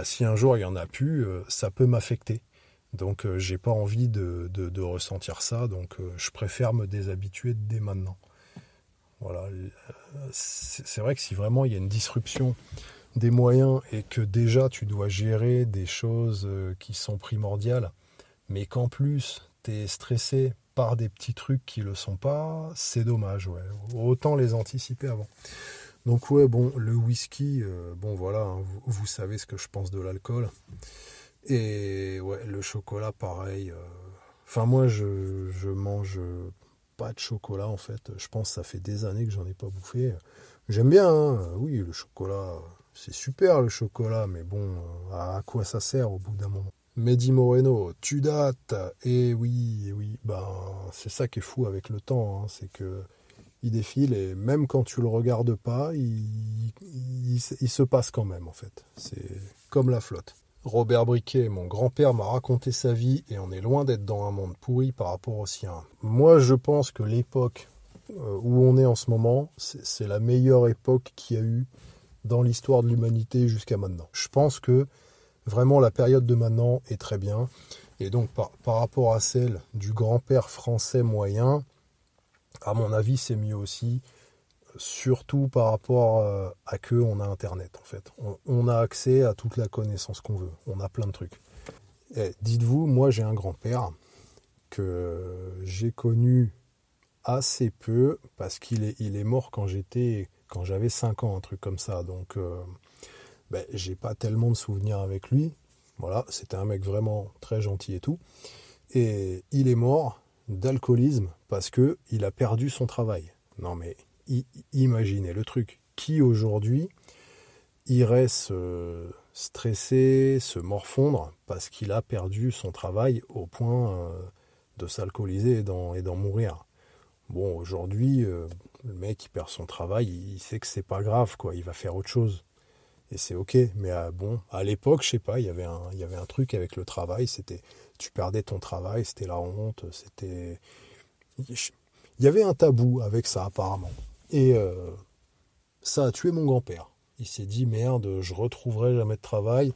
si un jour il n'y en a plus, ça peut m'affecter. Donc, j'ai pas envie de ressentir ça. Donc, je préfère me déshabituer dès maintenant. » Voilà. C'est vrai que si vraiment il y a une disruption des moyens et que déjà tu dois gérer des choses qui sont primordiales, mais qu'en plus tu es stressé par des petits trucs qui le sont pas, c'est dommage, ouais. Autant les anticiper avant. Donc bon, le whisky, voilà, hein, vous savez ce que je pense de l'alcool. Et le chocolat, pareil. Moi, je mange pas de chocolat, en fait. Je pense que ça fait des années que j'en ai pas bouffé. J'aime bien, hein. Oui, le chocolat, c'est super, le chocolat, mais bon, à quoi ça sert au bout d'un moment? Mehdi Moreno, tu dates. Et oui, c'est ça qui est fou avec le temps, hein, c'est que il défile et même quand tu le regardes pas, il se passe quand même en fait. C'est comme la flotte. Robert Briquet, mon grand-père m'a raconté sa vie et on est loin d'être dans un monde pourri par rapport au sien. Moi, je pense que l'époque où on est en ce moment, c'est la meilleure époque qu'il y a eu dans l'histoire de l'humanité jusqu'à maintenant. Je pense que vraiment, la période de maintenant est très bien. Et donc, par rapport à celle du grand-père français moyen, à mon avis, c'est mieux aussi. Surtout par rapport à que on a Internet, en fait. On a accès à toute la connaissance qu'on veut. On a plein de trucs. Et dites-vous, moi, j'ai un grand-père que j'ai connu assez peu parce qu'il est mort quand j'avais 5 ans, un truc comme ça. Donc... j'ai pas tellement de souvenirs avec lui. Voilà, c'était un mec vraiment très gentil et tout. Et il est mort d'alcoolisme parce que il a perdu son travail. Non mais imaginez le truc. Qui aujourd'hui irait se stresser, se morfondre parce qu'il a perdu son travail au point de s'alcooliser et d'en mourir. Bon, aujourd'hui, le mec qui perd son travail, il sait que c'est pas grave, quoi. Il va faire autre chose. Et c'est ok, mais à l'époque, je sais pas, il y avait un truc avec le travail, tu perdais ton travail, c'était la honte, il y avait un tabou avec ça apparemment. Et ça a tué mon grand-père. Il s'est dit merde, je retrouverai jamais de travail.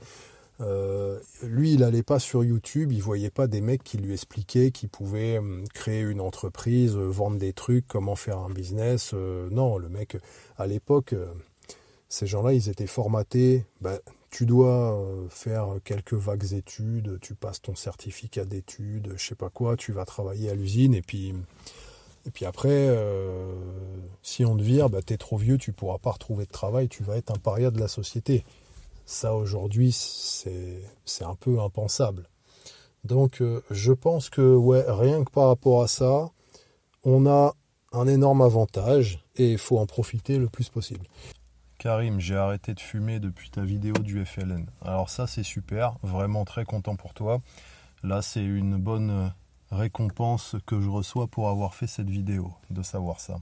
Lui, il allait pas sur YouTube, il voyait pas des mecs qui lui expliquaient qu'il pouvait créer une entreprise, vendre des trucs, comment faire un business. Non, le mec, à l'époque... Ces gens-là, ils étaient formatés, tu dois faire quelques vagues études, tu passes ton certificat d'études, je sais pas quoi, tu vas travailler à l'usine, et puis après, si on te vire, t'es trop vieux, tu pourras pas retrouver de travail, tu vas être un paria de la société. Ça, aujourd'hui, c'est un peu impensable. Donc, je pense que, rien que par rapport à ça, on a un énorme avantage, et il faut en profiter le plus possible. Karim, j'ai arrêté de fumer depuis ta vidéo du FLN. Alors ça, c'est super, vraiment très content pour toi. Là, c'est une bonne récompense que je reçois pour avoir fait cette vidéo, de savoir ça.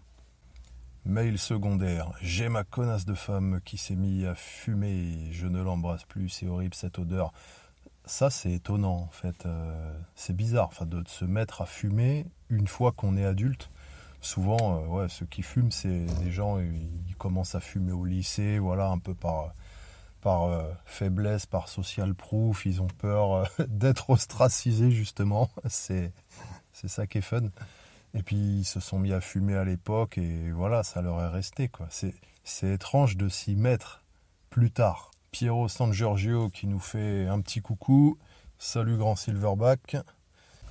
Mail secondaire. J'ai ma connasse de femme qui s'est mise à fumer. Je ne l'embrasse plus. C'est horrible cette odeur. Ça, c'est étonnant en fait. C'est bizarre de se mettre à fumer une fois qu'on est adulte. Souvent, ceux qui fument, c'est des gens, ils commencent à fumer au lycée, voilà, un peu par faiblesse, par social proof. Ils ont peur d'être ostracisés justement. C'est ça qui est fun. Et puis ils se sont mis à fumer à l'époque et voilà, ça leur est resté, quoi. C'est étrange de s'y mettre plus tard. Piero San Giorgio qui nous fait un petit coucou. Salut grand Silverback.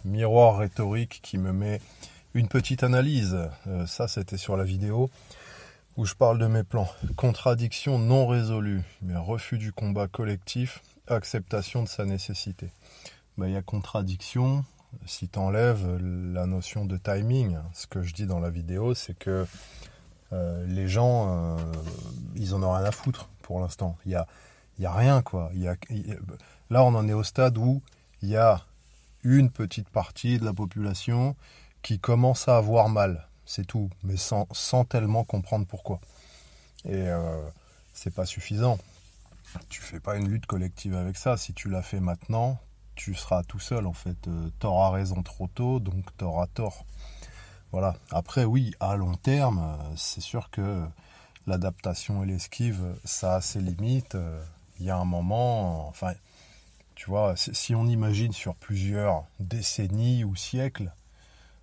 Miroir rhétorique qui me met une petite analyse. Ça, c'était sur la vidéo où je parle de mes plans. Contradiction non résolue. Mais refus du combat collectif. Acceptation de sa nécessité. Il y a contradiction. Si tu enlèves la notion de timing, ce que je dis dans la vidéo, c'est que les gens, ils en ont rien à foutre pour l'instant. Il y a rien, quoi. Là, on en est au stade où il y a une petite partie de la population qui commence à avoir mal. C'est tout, mais sans tellement comprendre pourquoi. Et c'est pas suffisant. Tu fais pas une lutte collective avec ça. Si tu la fais maintenant, tu seras tout seul en fait. T'auras raison trop tôt, donc t'auras tort. Voilà. Après, oui, à long terme, c'est sûr que l'adaptation et l'esquive, ça a ses limites. Il y a un moment, enfin, tu vois, si on imagine sur plusieurs décennies ou siècles,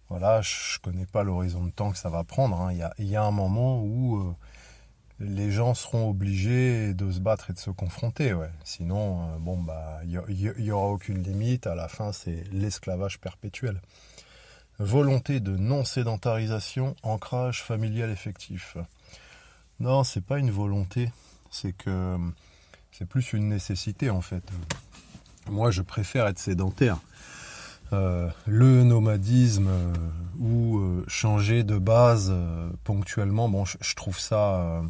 voilà, je connais pas l'horizon de temps que ça va prendre. Hein. Il y a un moment où les gens seront obligés de se battre et de se confronter. Ouais. Sinon, il y aura aucune limite. À la fin, c'est l'esclavage perpétuel. Volonté de non-sédentarisation, ancrage familial effectif. Non, c'est pas une volonté. C'est plus une nécessité en fait. Moi, je préfère être sédentaire. Le nomadisme ou changer de base ponctuellement, je trouve ça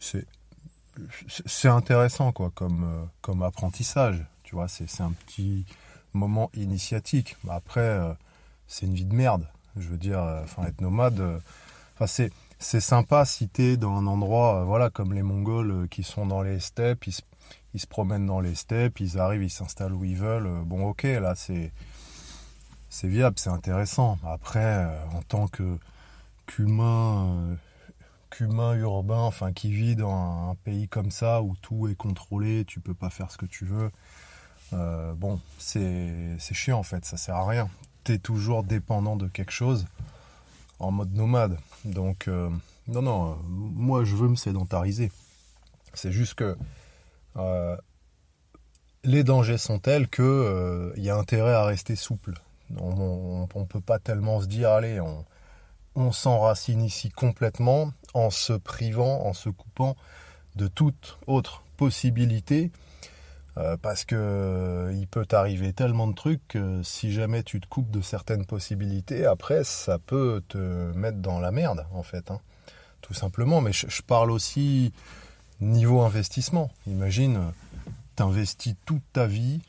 c'est intéressant quoi comme apprentissage. Tu vois, c'est un petit moment initiatique. Après, c'est une vie de merde. Je veux dire, être nomade, c'est sympa si t'es dans un endroit, voilà, comme les Mongols qui sont dans les steppes, ils se promènent dans les steppes, ils arrivent, ils s'installent où ils veulent. Bon, ok, là, c'est viable, c'est intéressant. Après, en tant qu'humain urbain, qui vit dans un pays comme ça où tout est contrôlé, tu peux pas faire ce que tu veux. C'est chiant en fait, ça sert à rien. T'es toujours dépendant de quelque chose en mode nomade. Donc, non, moi je veux me sédentariser. C'est juste que les dangers sont tels que y a intérêt à rester souple. On peut pas tellement se dire, allez, on s'enracine ici complètement en se privant, en se coupant de toute autre possibilité. Parce que il peut t'arriver tellement de trucs que si jamais tu te coupes de certaines possibilités, après ça peut te mettre dans la merde en fait, hein, tout simplement. Mais je parle aussi niveau investissement. Imagine, t'investis toute ta vie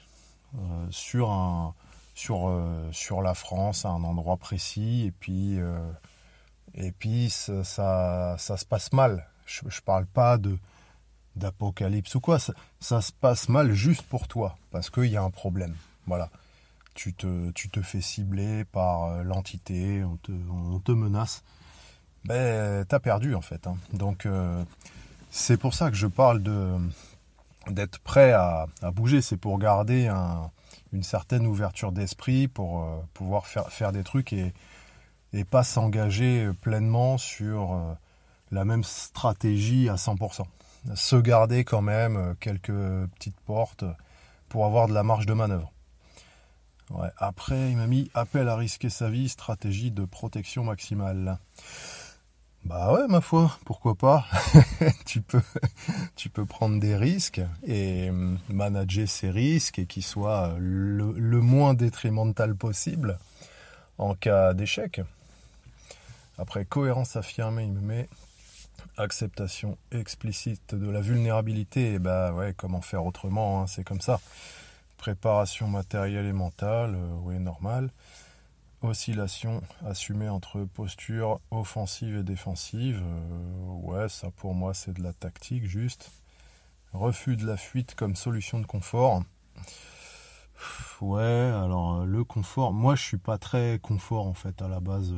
sur la France, à un endroit précis, et puis ça se passe mal. Je parle pas d'apocalypse ou quoi, ça se passe mal juste pour toi, parce qu'il y a un problème. Voilà. Tu te fais cibler par l'entité, on te menace. T'as perdu en fait. Hein. Donc c'est pour ça que je parle d'être prêt à bouger. C'est pour garder une certaine ouverture d'esprit, pour pouvoir faire des trucs et pas s'engager pleinement sur la même stratégie à 100%. Se garder quand même quelques petites portes pour avoir de la marge de manœuvre. Ouais. Après, il m'a mis appel à risquer sa vie, stratégie de protection maximale. Bah ouais, ma foi, pourquoi pas. tu peux prendre des risques et manager ces risques et qu'ils soient le moins détrimental possible en cas d'échec. Après, cohérence affirmée, il me met acceptation explicite de la vulnérabilité. Et comment faire autrement, hein, c'est comme ça. Préparation matérielle et mentale, oui, normal. oscillation assumée entre posture offensive et défensive. Ouais, ça pour moi c'est de la tactique juste. Refus de la fuite comme solution de confort. Ouais, alors le confort, moi je suis pas très confort en fait à la base.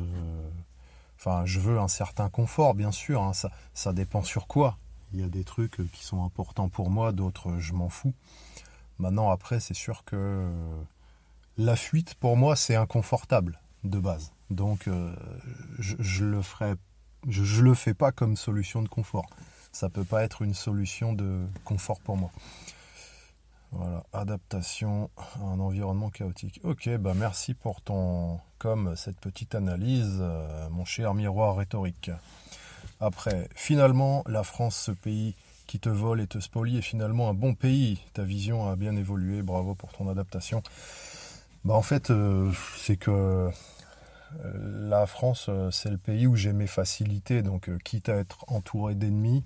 Enfin, je veux un certain confort, bien sûr, hein, ça dépend sur quoi. Il y a des trucs qui sont importants pour moi, d'autres je m'en fous. Maintenant, après, c'est sûr que la fuite, pour moi, c'est inconfortable de base. Donc, je le ferai, je le fais pas comme solution de confort. Ça peut pas être une solution de confort pour moi. Voilà, adaptation à un environnement chaotique. Ok, bah merci pour cette petite analyse, mon cher miroir rhétorique. Après, finalement, la France, ce pays qui te vole et te spolie, est finalement un bon pays. Ta vision a bien évolué, bravo pour ton adaptation. Bah en fait, c'est que la France, c'est le pays où j'ai mes facilités, donc quitte à être entouré d'ennemis,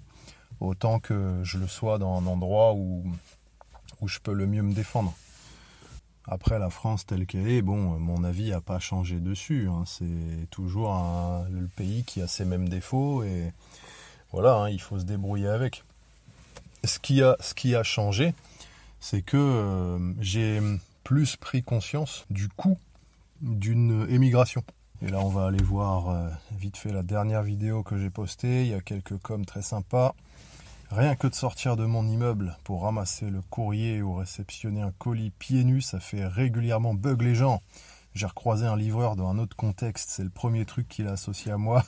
autant que je le sois dans un endroit où je peux le mieux me défendre. Après, la France telle qu'elle est, bon, mon avis n'a pas changé dessus. Hein. C'est toujours le pays qui a ses mêmes défauts et voilà, hein, il faut se débrouiller avec. Ce qui a changé, c'est que j'ai plus pris conscience du coût d'une émigration. Et là, on va aller voir vite fait la dernière vidéo que j'ai postée. Il y a quelques coms très sympas. Rien que de sortir de mon immeuble pour ramasser le courrier ou réceptionner un colis pieds nus, ça fait régulièrement bug les gens. J'ai recroisé un livreur dans un autre contexte, c'est le premier truc qu'il a associé à moi.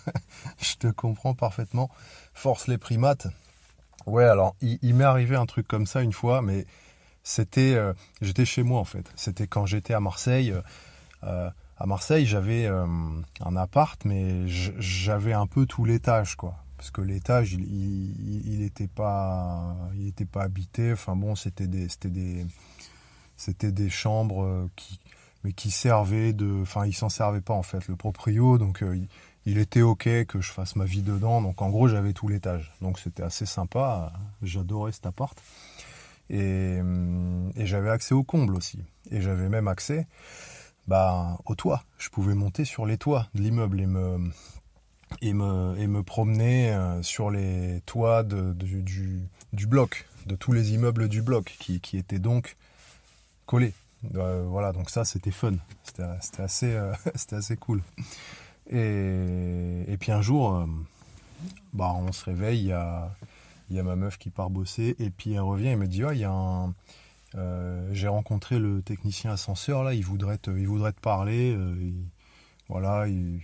Je te comprends parfaitement. Force les primates. Ouais, alors, il m'est arrivé un truc comme ça une fois, mais j'étais chez moi en fait. C'était quand j'étais à Marseille. À Marseille, j'avais un appart, mais j'avais un peu tout l'étage, quoi. Parce que l'étage, il était pas habité. Enfin bon, c'était des chambres qui servaient de. Enfin, il s'en servait pas en fait, le proprio. Donc, il était ok que je fasse ma vie dedans. Donc, en gros, j'avais tout l'étage. Donc, c'était assez sympa. J'adorais cet appart. Et j'avais accès au comble aussi. Et j'avais même accès, au toit. Je pouvais monter sur les toits de l'immeuble et me promener sur les toits du bloc, de tous les immeubles du bloc qui étaient donc collés. Voilà, donc ça c'était fun, c'était assez cool. Et puis un jour, on se réveille, il y a ma meuf qui part bosser et puis elle revient et me dit j'ai rencontré le technicien ascenseur là, il voudrait te parler. Voilà, il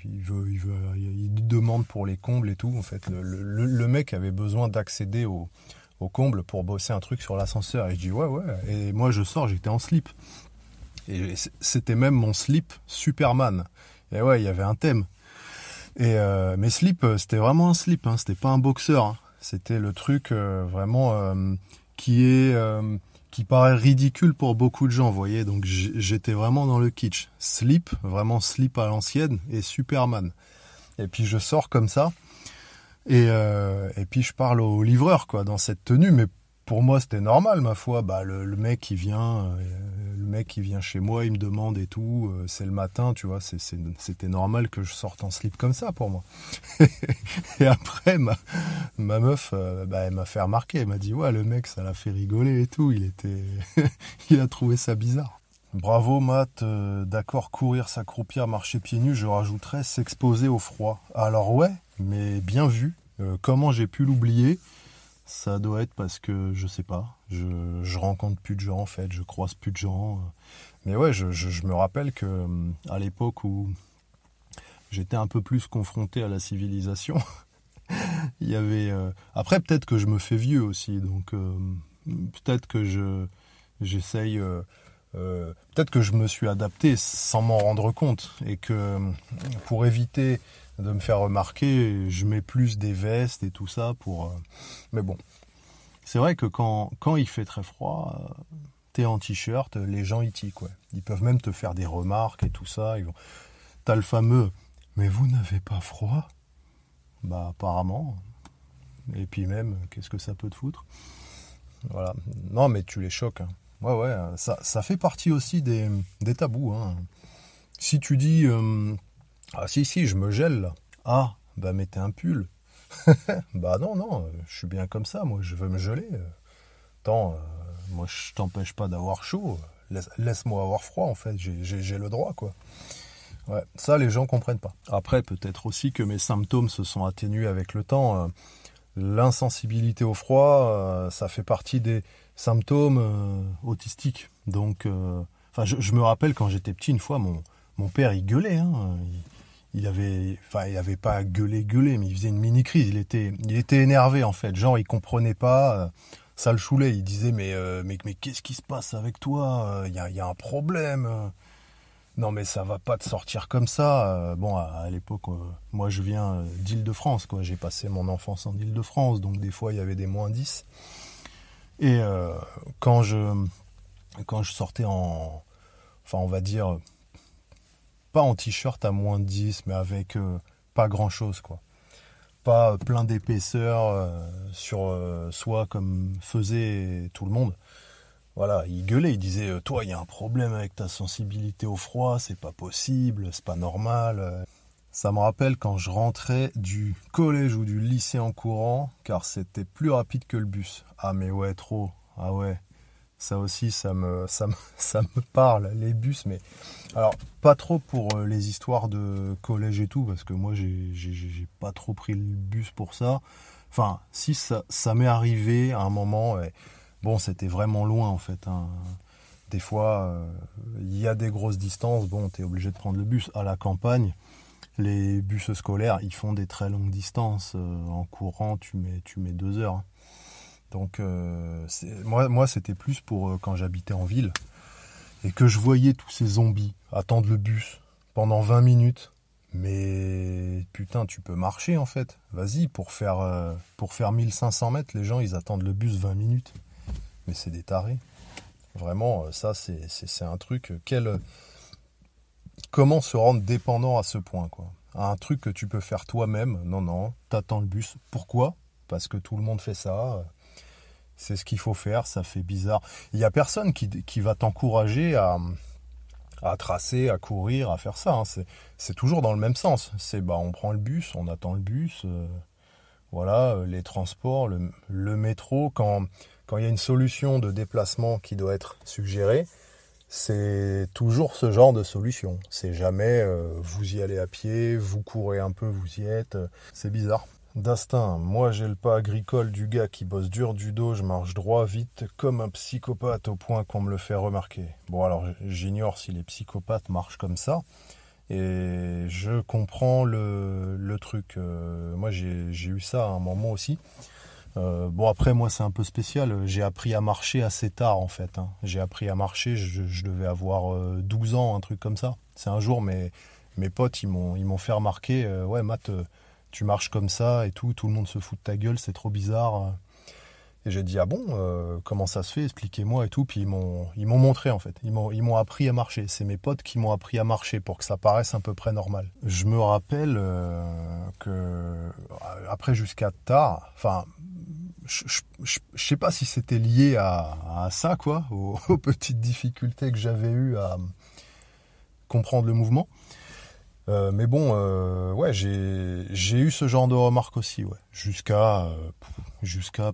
demande pour les combles et tout. En fait, le mec avait besoin d'accéder au comble pour bosser un truc sur l'ascenseur. Et je dis ouais. Et moi je sors, j'étais en slip. Et c'était même mon slip Superman. Et ouais, il y avait un thème. Et mes slips, c'était vraiment un slip, hein, c'était pas un boxeur. Hein. C'était le truc vraiment qui paraît ridicule pour beaucoup de gens, vous voyez. Donc j'étais vraiment dans le kitsch. Slip, vraiment slip à l'ancienne, et Superman. Et puis je sors comme ça, et puis je parle au livreur, quoi, dans cette tenue. Mais pour moi, c'était normal, ma foi. Le mec qui vient chez moi, il me demande et tout. C'est le matin, tu vois. C'était normal que je sorte en slip comme ça pour moi. Et après, ma meuf, elle m'a fait remarquer. Elle m'a dit, ouais, le mec, ça l'a fait rigoler et tout. Il a trouvé ça bizarre. Bravo, Matt. D'accord, courir, s'accroupir, marcher pieds nus. Je rajouterais s'exposer au froid. Alors ouais, mais bien vu. Comment j'ai pu l'oublier ? Ça doit être parce que, je sais pas, je rencontre plus de gens en fait, je croise plus de gens. Mais ouais, je me rappelle que à l'époque où j'étais un peu plus confronté à la civilisation, il y avait... Après, peut-être que je me fais vieux aussi, donc peut-être que j'essaye... peut-être que je me suis adapté sans m'en rendre compte et que pour éviter de me faire remarquer, je mets plus des vestes et tout ça pour... Mais bon, c'est vrai que quand il fait très froid, t'es en t-shirt, les gens y tiquent, ouais. Ils peuvent même te faire des remarques et tout ça. T'as le fameux « Mais vous n'avez pas froid ?» Bah apparemment. Et puis même, qu'est-ce que ça peut te foutre ? Voilà. Non mais tu les choques. Hein. Ouais, ça fait partie aussi des tabous. Hein. Si tu dis ah si, je me gèle là. Ah, bah mettez un pull. Bah non, je suis bien comme ça, moi je veux me geler. Attends, moi je t'empêche pas d'avoir chaud. Laisse-moi avoir froid en fait, j'ai le droit quoi. Ouais, ça les gens comprennent pas. Après peut-être aussi que mes symptômes se sont atténués avec le temps. L'insensibilité au froid, ça fait partie des symptômes autistiques. Donc, je me rappelle quand j'étais petit, une fois, mon père, il gueulait. Hein. Il avait pas gueulé, mais il faisait une mini-crise. Il était énervé, en fait. Genre, il comprenait pas. Ça le saoulait. Il disait, mais qu'est-ce qui se passe avec toi? Il y a un problème. Non mais ça va pas te sortir comme ça. Bon, à l'époque, moi je viens d'Île-de-France, quoi. J'ai passé mon enfance en Île-de-France, donc des fois il y avait des -10. Et quand je sortais enfin on va dire, pas en t-shirt à -10, mais avec pas grand-chose, quoi. Pas plein d'épaisseur sur soi comme faisait tout le monde. Voilà, il gueulait, il disait toi, il y a un problème avec ta sensibilité au froid, c'est pas possible, c'est pas normal. Ça me rappelle quand je rentrais du collège ou du lycée en courant, car c'était plus rapide que le bus. Ah mais ouais, trop. Ah ouais. Ça aussi, ça me parle, les bus, mais alors pas trop pour les histoires de collège et tout, parce que moi j'ai pas trop pris le bus pour ça. Enfin, si ça m'est arrivé à un moment. Bon, c'était vraiment loin en fait. Hein. Des fois, il y a des grosses distances. Bon, t'es obligé de prendre le bus. À la campagne, les bus scolaires, ils font des très longues distances. En courant, tu mets 2 heures. Hein. Donc, moi, c'était plus pour quand j'habitais en ville et que je voyais tous ces zombies attendre le bus pendant 20 minutes. Mais putain, tu peux marcher en fait. Vas-y, pour faire 1500 mètres, les gens, ils attendent le bus 20 minutes. Mais c'est des tarés. Vraiment, ça, c'est un truc. Comment se rendre dépendant à ce point, quoi? Un truc que tu peux faire toi-même. Non, t'attends le bus. Pourquoi? Parce que tout le monde fait ça. C'est ce qu'il faut faire. Ça fait bizarre. Il n'y a personne qui va t'encourager à tracer, à courir, à faire ça. Hein. C'est toujours dans le même sens. On prend le bus, on attend le bus. Voilà, les transports, le métro. Quand il y a une solution de déplacement qui doit être suggérée, c'est toujours ce genre de solution. C'est jamais vous y allez à pied, vous courez un peu, vous y êtes. C'est bizarre. Dastin, moi j'ai le pas agricole du gars qui bosse dur du dos, je marche droit, vite, comme un psychopathe au point qu'on me le fait remarquer. Bon alors j'ignore si les psychopathes marchent comme ça. Et je comprends le truc. Moi j'ai eu ça à un moment aussi. Bon après moi c'est un peu spécial, j'ai appris à marcher assez tard en fait. Hein. J'ai appris à marcher, je devais avoir 12 ans, un truc comme ça. C'est un jour mes potes ils m'ont fait remarquer, ouais Matt, tu marches comme ça et tout le monde se fout de ta gueule, c'est trop bizarre. Et j'ai dit ah bon, comment ça se fait, expliquez-moi et tout. Puis ils m'ont montré en fait, ils m'ont appris à marcher. C'est mes potes qui m'ont appris à marcher pour que ça paraisse à peu près normal. Je me rappelle que après jusqu'à tard, enfin je sais pas si c'était lié à ça quoi, aux petites difficultés que j'avais eues à comprendre le mouvement. Mais bon, ouais, j'ai eu ce genre de remarques aussi, ouais. Jusqu'à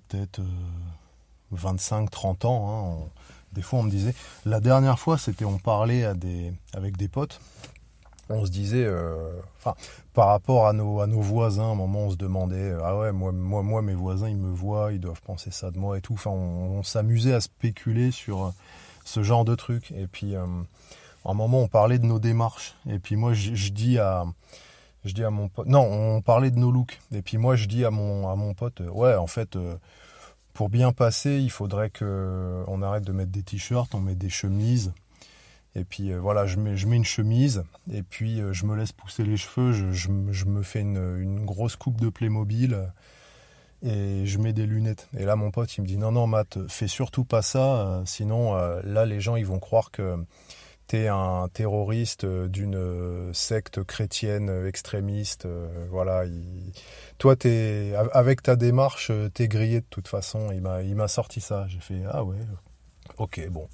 peut-être 25-30 ans. Hein. Des fois, on me disait... La dernière fois, on parlait avec des potes. On se disait... par rapport à nos voisins, à un moment, on se demandait... ah ouais, moi, mes voisins, ils me voient, ils doivent penser ça de moi et tout. Enfin, on s'amusait à spéculer sur ce genre de trucs. Et puis... à un moment, on parlait de nos démarches. Et puis moi, je dis à mon pote... Non, on parlait de nos looks. Et puis moi, je dis à mon pote, ouais, en fait, pour bien passer, il faudrait qu'on arrête de mettre des t-shirts, on met des chemises. Et puis voilà, je mets une chemise. Et puis je me laisse pousser les cheveux. Je me fais une grosse coupe de Playmobil. Et je mets des lunettes. Et là, mon pote, il me dit, non, Matt, fais surtout pas ça. Sinon, là, les gens, ils vont croire que... t'es un terroriste d'une secte chrétienne extrémiste, voilà. Toi, avec ta démarche, t'es grillé de toute façon. Il m'a sorti ça. J'ai fait ah ouais, ok, bon.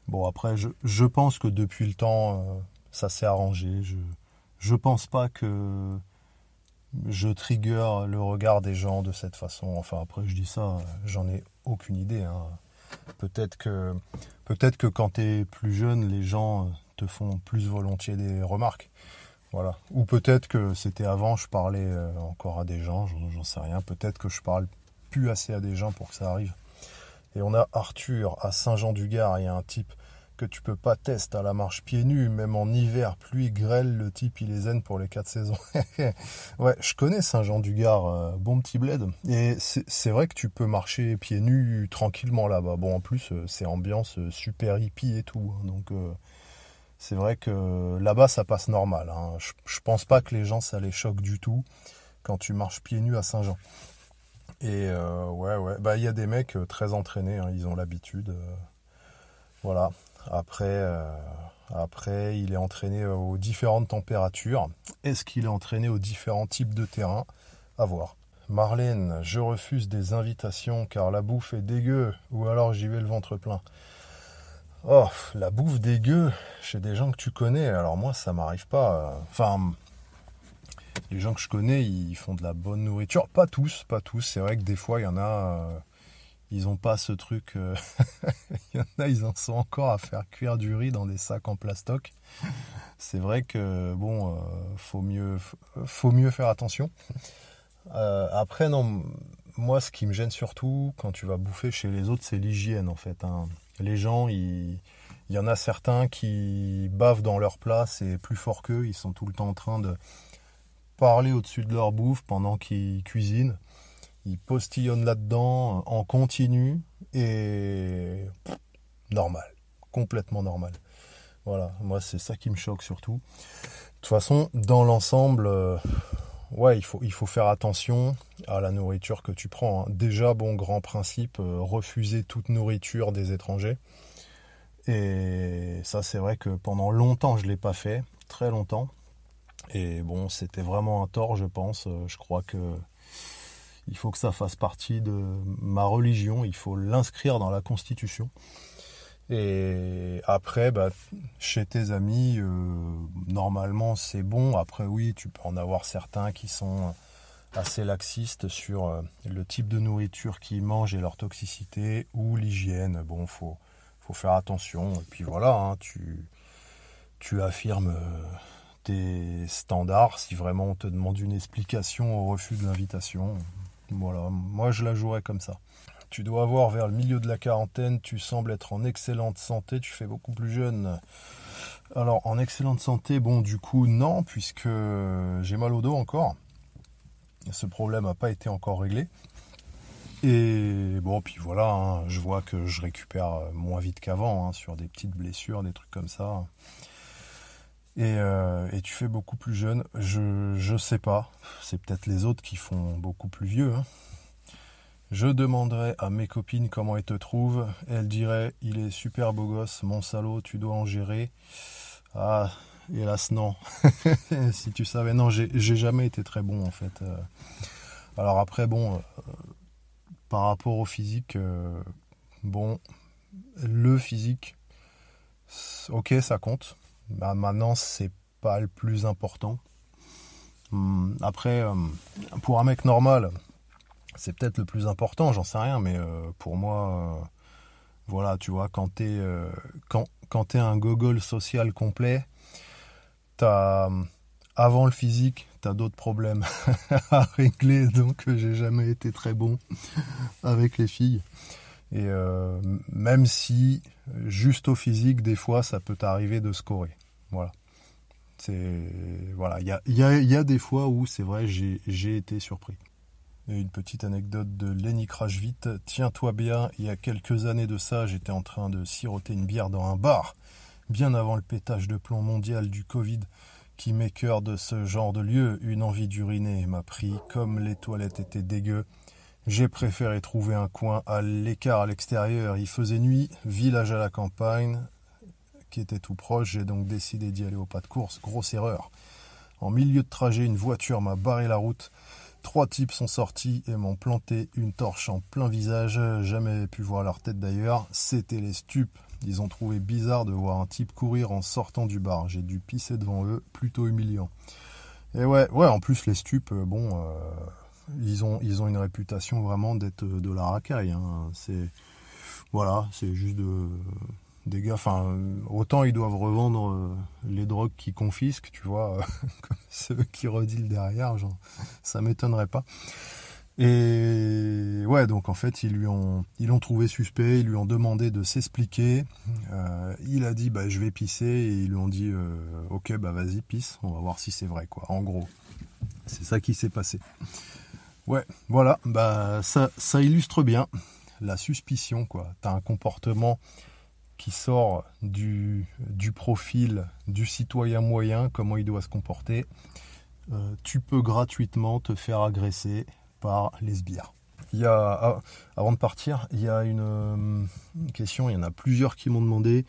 Bon après, je pense que depuis le temps, ça s'est arrangé. Je pense pas que je trigger le regard des gens de cette façon. Enfin, après, je dis ça, j'en ai aucune idée, hein. Peut-être que quand tu es plus jeune, les gens te font plus volontiers des remarques. Voilà. Ou peut-être que c'était avant, je parlais encore à des gens, j'en sais rien. Peut-être que je parle plus assez à des gens pour que ça arrive. Et on a Arthur à Saint-Jean-du-Gard, il y a un type que tu peux pas tester à la marche pieds nus, même en hiver, pluie, grêle, le type il est zen pour les 4 saisons. Ouais, je connais Saint-Jean-du-Gard, bon petit bled. Et c'est vrai que tu peux marcher pieds nus tranquillement là-bas. Bon, en plus, c'est ambiance super hippie et tout. Hein, donc, c'est vrai que là-bas, ça passe normal. Hein. Je pense pas que les gens, ça les choque du tout quand tu marches pieds nus à Saint-Jean. Et ouais, bah il y a des mecs très entraînés, hein, ils ont l'habitude. Voilà. Après, il est entraîné aux différentes températures. Est-ce qu'il est entraîné aux différents types de terrain? À voir. Marlène, je refuse des invitations car la bouffe est dégueu. Ou alors j'y vais le ventre plein. Oh, la bouffe dégueu chez des gens que tu connais. Alors moi, ça m'arrive pas. Enfin, les gens que je connais, ils font de la bonne nourriture. Pas tous. C'est vrai que des fois, il y en a... ils ont pas ce truc. Il y en a, ils en sont encore à faire cuire du riz dans des sacs en plastoc. C'est vrai que bon, faut mieux faire attention. Après, non, moi, ce qui me gêne surtout quand tu vas bouffer chez les autres, c'est l'hygiène en fait. Hein. Les gens, il y en a certains qui bavent dans leur plat, c'est plus fort qu'eux. Ils sont tout le temps en train de parler au-dessus de leur bouffe pendant qu'ils cuisinent. Ils postillonnent là-dedans en continu et normal, complètement normal. Voilà, moi c'est ça qui me choque surtout. De toute façon, dans l'ensemble, ouais, il faut faire attention à la nourriture que tu prends. Hein. Déjà, bon, grand principe, refuser toute nourriture des étrangers. Et ça, c'est vrai que pendant longtemps, je ne l'ai pas fait, très longtemps. Et bon, c'était vraiment un tort, je pense. Je crois que il faut que ça fasse partie de ma religion, il faut l'inscrire dans la Constitution. Et après, bah, chez tes amis, normalement c'est bon. Après oui, tu peux en avoir certains qui sont assez laxistes sur le type de nourriture qu'ils mangent et leur toxicité ou l'hygiène. Bon, faut faire attention. Et puis voilà, hein, tu affirmes tes standards si vraiment on te demande une explication au refus de l'invitation. Voilà, moi je la jouerais comme ça. Tu dois avoir vers le milieu de la quarantaine, tu sembles être en excellente santé, tu fais beaucoup plus jeune. Alors en excellente santé, bon du coup non, puisque j'ai mal au dos encore. Ce problème n'a pas été encore réglé. Et bon, puis voilà, hein, je vois que je récupère moins vite qu'avant, hein, sur des petites blessures, des trucs comme ça. Et tu fais beaucoup plus jeune, je sais pas, c'est peut-être les autres qui font beaucoup plus vieux. Hein. Je demanderai à mes copines comment elles te trouvent, elles diraient il est super beau gosse, mon salaud, tu dois en gérer. Ah, hélas non. Si tu savais, non, j'ai jamais été très bon en fait. Alors après, bon, par rapport au physique, bon, le physique, ok, ça compte. Bah, maintenant, c'est pas le plus important. Après, pour un mec normal, c'est peut-être le plus important, j'en sais rien, mais pour moi, voilà, tu vois, quand t'es un gogol social complet, avant le physique, t'as d'autres problèmes à régler, donc j'ai jamais été très bon avec les filles. Et même si, juste au physique, des fois, ça peut t'arriver de scorer. Voilà. Voilà. Il y a des fois où, c'est vrai, j'ai été surpris. Et une petite anecdote de Lenny Crash Vite. Tiens-toi bien, il y a quelques années de ça, j'étais en train de siroter une bière dans un bar, bien avant le pétage de plomb mondial du Covid, qui m'écœure de ce genre de lieu. Une envie d'uriner m'a pris, comme les toilettes étaient dégueu. J'ai préféré trouver un coin à l'écart à l'extérieur. Il faisait nuit, village à la campagne, qui était tout proche. J'ai donc décidé d'y aller au pas de course. Grosse erreur. En milieu de trajet, une voiture m'a barré la route. 3 types sont sortis et m'ont planté une torche en plein visage. Jamais pu voir leur tête d'ailleurs. C'était les stupes. Ils ont trouvé bizarre de voir un type courir en sortant du bar. J'ai dû pisser devant eux, plutôt humiliant. Et ouais, en plus les stupes, ils ont une réputation vraiment d'être de la racaille. Hein. C'est juste des gars. Enfin, autant ils doivent revendre les drogues qu'ils confisquent, tu vois, comme ceux qui redilent derrière, genre, ça m'étonnerait pas. Et ouais, donc en fait, ils l'ont trouvé suspect, ils lui ont demandé de s'expliquer. Il a dit, je vais pisser, et ils lui ont dit, ok, vas-y, pisse, on va voir si c'est vrai, quoi. En gros, c'est ça qui s'est passé. Ouais, voilà, ça illustre bien la suspicion, quoi. T'as un comportement qui sort du profil du citoyen moyen, comment il doit se comporter. Tu peux gratuitement te faire agresser par les sbires. Avant de partir, il y a une question, il y en a plusieurs qui m'ont demandé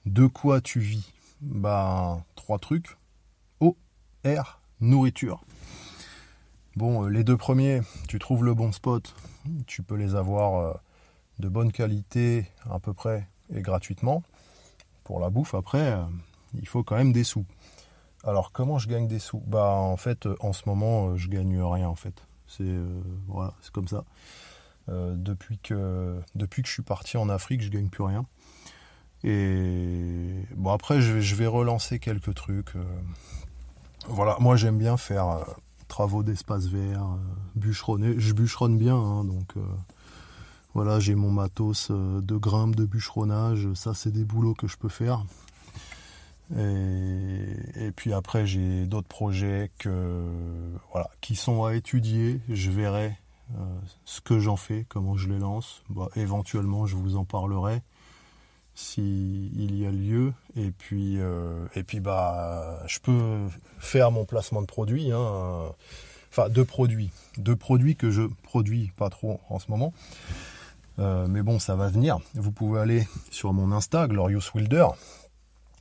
de quoi tu vis. 3 trucs: eau, air, nourriture. Bon, les 2 premiers, tu trouves le bon spot, tu peux les avoir de bonne qualité à peu près et gratuitement. Pour la bouffe, après, il faut quand même des sous. Alors, comment je gagne des sous ? En fait, en ce moment, je gagne rien, en fait. Voilà, c'est comme ça. Depuis que je suis parti en Afrique, je gagne plus rien. Et après, je vais relancer quelques trucs. Voilà, moi j'aime bien faire travaux d'espace vert, bûcheronner. Je bûcheronne bien, hein, donc voilà, j'ai mon matos de grimpe, de bûcheronnage. Ça, c'est des boulots que je peux faire. Et puis après, j'ai d'autres projets qui sont à étudier. Je verrai ce que j'en fais, comment je les lance. Éventuellement, je vous en parlerai s'il y a lieu. Et puis, je peux faire mon placement de produits. De produits que je produis pas trop en ce moment. Mais bon, ça va venir. Vous pouvez aller sur mon Insta, Glorious Wilder,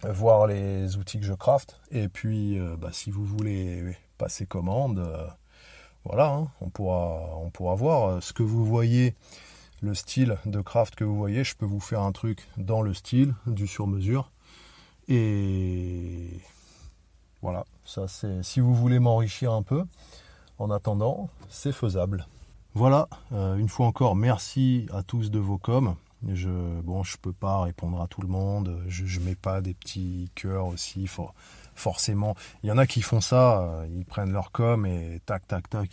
voir les outils que je craft, et puis si vous voulez passer commande, on pourra voir ce que vous voyez, le style de craft que vous voyez. Je peux vous faire un truc dans le style du sur-mesure, et voilà, ça c'est si vous voulez m'enrichir un peu. En attendant, c'est faisable. Voilà, une fois encore, merci à tous de vos coms. Je peux pas répondre à tout le monde, je mets pas des petits cœurs aussi, forcément. Il y en a qui font ça, ils prennent leur com et tac,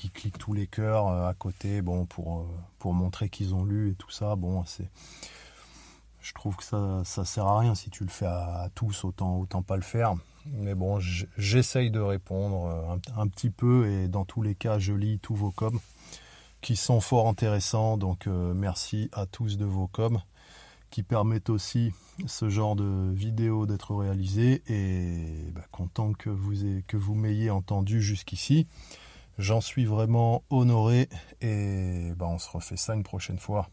ils cliquent tous les cœurs à côté, pour montrer qu'ils ont lu et tout ça. Je trouve que ça sert à rien. Si tu le fais à tous, autant pas le faire. Mais bon, j'essaye de répondre un petit peu, et dans tous les cas, je lis tous vos coms qui sont fort intéressants, donc merci à tous de vos coms qui permettent aussi ce genre de vidéo d'être réalisé, et content que vous m'ayez entendu jusqu'ici. J'en suis vraiment honoré, et on se refait ça une prochaine fois.